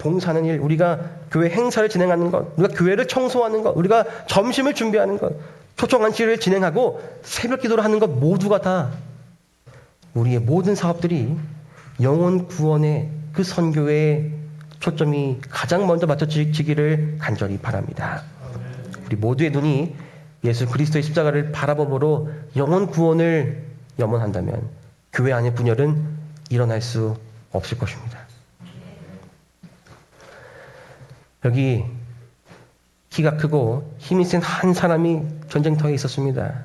봉사하는 일, 우리가 교회 행사를 진행하는 것, 우리가 교회를 청소하는 것, 우리가 점심을 준비하는 것, 초청 안식일을 진행하고 새벽 기도를 하는 것 모두가 다 우리의 모든 사업들이 영혼 구원의 그 선교에 초점이 가장 먼저 맞춰지기를 간절히 바랍니다. 우리 모두의 눈이 예수 그리스도의 십자가를 바라봄으로 영혼 구원을 염원한다면 교회 안의 분열은 일어날 수 없을 것입니다. 여기 키가 크고 힘이 센 한 사람이 전쟁터에 있었습니다.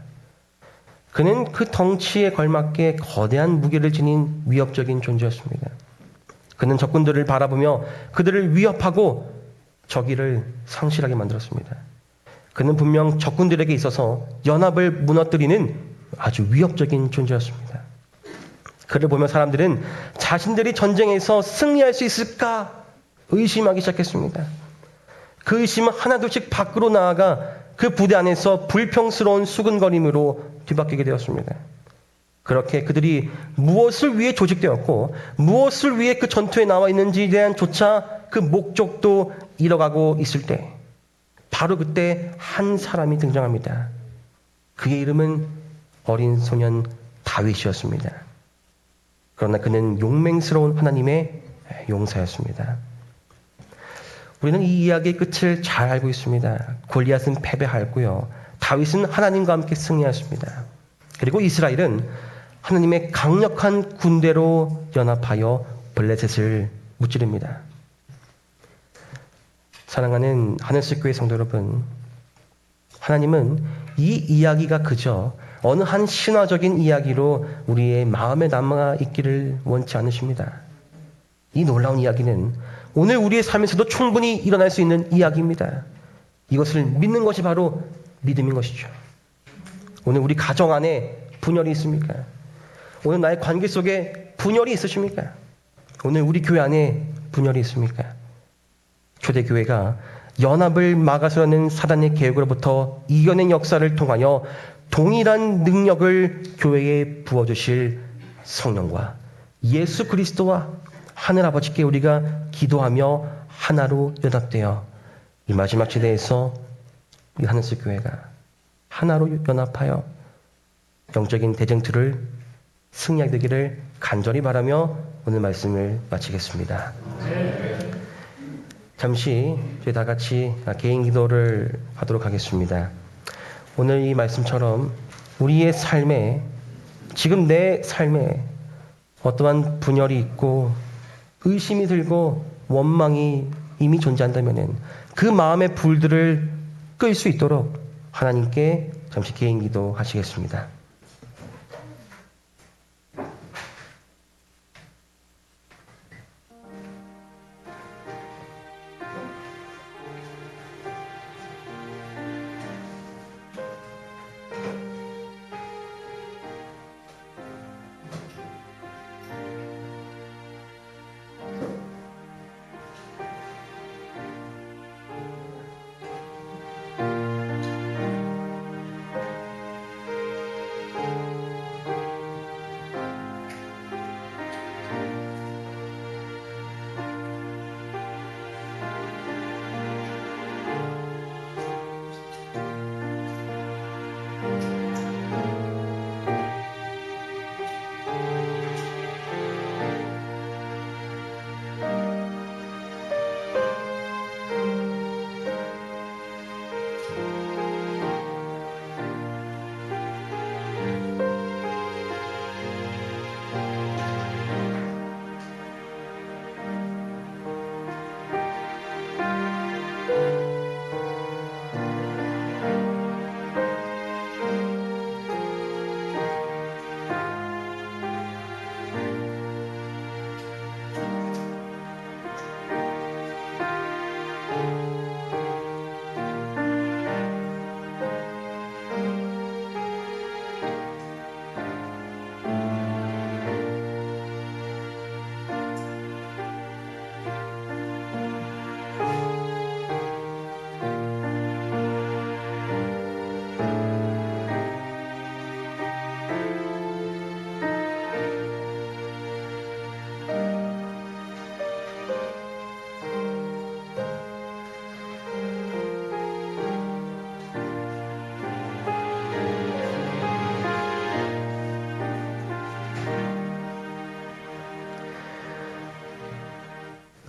그는 그 덩치에 걸맞게 거대한 무게를 지닌 위협적인 존재였습니다. 그는 적군들을 바라보며 그들을 위협하고 저기를 상실하게 만들었습니다. 그는 분명 적군들에게 있어서 연합을 무너뜨리는 아주 위협적인 존재였습니다. 그를 보며 사람들은 자신들이 전쟁에서 승리할 수 있을까 의심하기 시작했습니다. 그 의심은 하나둘씩 밖으로 나아가 그 부대 안에서 불평스러운 수근거림으로 뒤바뀌게 되었습니다. 그렇게 그들이 무엇을 위해 조직되었고 무엇을 위해 그 전투에 나와 있는지에 대한 조차 그 목적도 잃어가고 있을 때 바로 그때 한 사람이 등장합니다. 그의 이름은 어린 소년 다윗이었습니다. 그러나 그는 용맹스러운 하나님의 용사였습니다. 우리는 이 이야기의 끝을 잘 알고 있습니다. 골리앗은 패배하였고요. 다윗은 하나님과 함께 승리하였습니다. 그리고 이스라엘은 하나님의 강력한 군대로 연합하여 블레셋을 무찌릅니다. 사랑하는 하늘빛교회 성도 여러분, 하나님은 이 이야기가 그저 어느 한 신화적인 이야기로 우리의 마음에 남아 있기를 원치 않으십니다. 이 놀라운 이야기는 오늘 우리의 삶에서도 충분히 일어날 수 있는 이야기입니다. 이것을 믿는 것이 바로 믿음인 것이죠. 오늘 우리 가정 안에 분열이 있습니까? 오늘 나의 관계 속에 분열이 있으십니까? 오늘 우리 교회 안에 분열이 있습니까? 초대교회가 연합을 막아서는 사단의 계획으로부터 이겨낸 역사를 통하여 동일한 능력을 교회에 부어주실 성령과 예수 그리스도와 하늘아버지께 우리가 기도하며 하나로 연합되어 이 마지막 시대에서 이 하늘색 교회가 하나로 연합하여 영적인 대쟁투를 승리하게 되기를 간절히 바라며 오늘 말씀을 마치겠습니다. 잠시 저희 다 같이 개인 기도를 하도록 하겠습니다. 오늘 이 말씀처럼 우리의 삶에, 지금 내 삶에 어떠한 분열이 있고 의심이 들고 원망이 이미 존재한다면 그 마음의 불들을 끌 수 있도록 하나님께 잠시 개인 기도 하시겠습니다.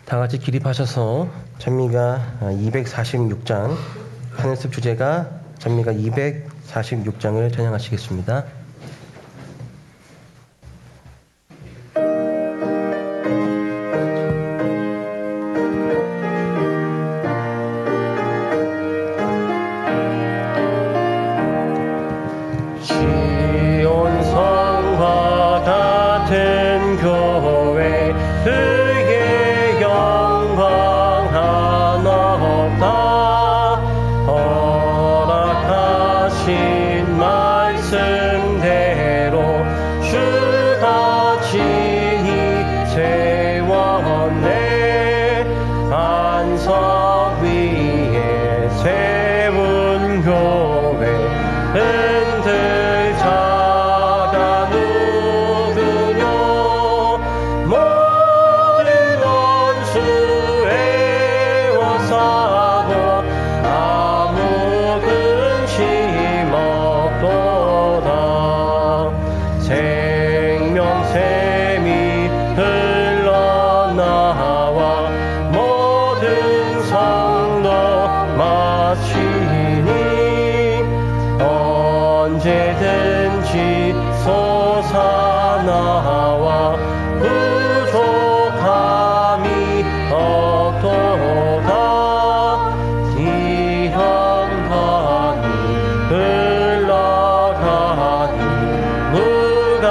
다 같이 기립하셔서 찬미가 246장, 하늘숲 주제가 찬미가 246장을 찬양하시겠습니다. 시온성과 같은 교회 그의 영광 하나 없다. 허락하신 말씀대로 주가 친히 세웠네. 반석 위에 세운 교회 흔들 자가 누구뇨. 모든 원수 애워싸고 아무 근심 없도다. 생명샘이 흘러나와 모든 성도 마치니 언제든지 솟아나와 부족함이 없도다. 기험하니 흘러가니 누가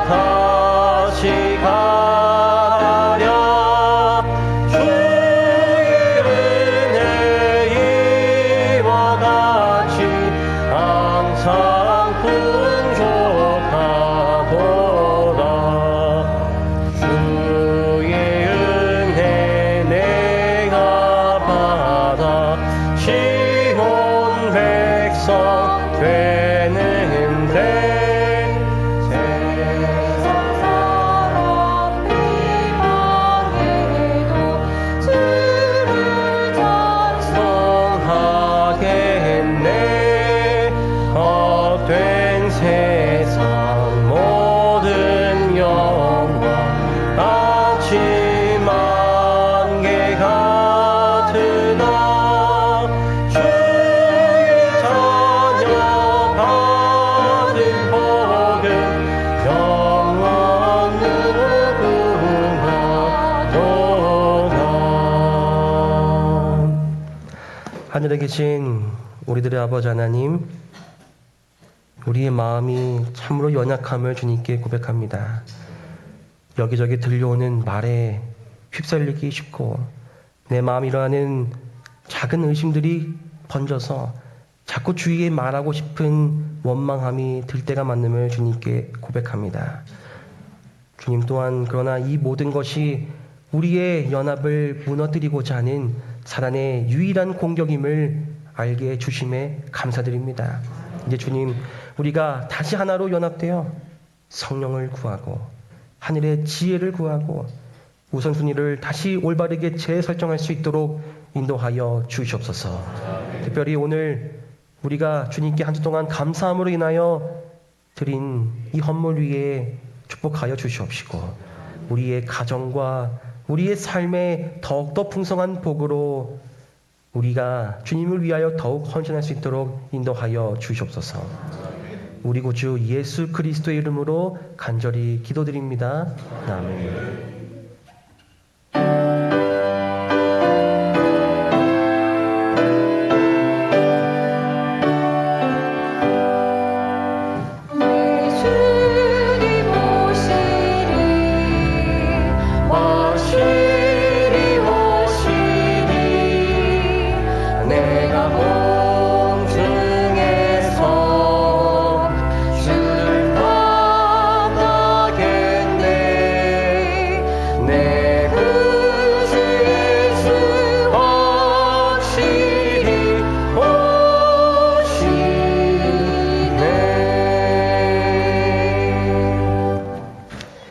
다시 가랴. 주의 은혜 이와 같이 항상 풍족하도다. 하늘에 계신 우리들의 아버지 하나님, 우리의 마음이 참으로 연약함을 주님께 고백합니다. 여기저기 들려오는 말에 휩쓸리기 쉽고 내 마음이라는 작은 의심들이 번져서 자꾸 주위에 말하고 싶은 원망함이 들 때가 많음을 주님께 고백합니다. 주님 또한 그러나 이 모든 것이 우리의 연합을 무너뜨리고자 하는 사단의 유일한 공격임을 알게 해주심에 감사드립니다. 이제 주님, 우리가 다시 하나로 연합되어 성령을 구하고 하늘의 지혜를 구하고 우선순위를 다시 올바르게 재설정할 수 있도록 인도하여 주시옵소서. 특별히 오늘 우리가 주님께 한 주 동안 감사함으로 인하여 드린 이 헌물 위에 축복하여 주시옵시고 우리의 가정과 우리의 삶에 더욱더 풍성한 복으로 우리가 주님을 위하여 더욱 헌신할 수 있도록 인도하여 주시옵소서. 우리 구주 예수 그리스도의 이름으로 간절히 기도드립니다. 아멘. 내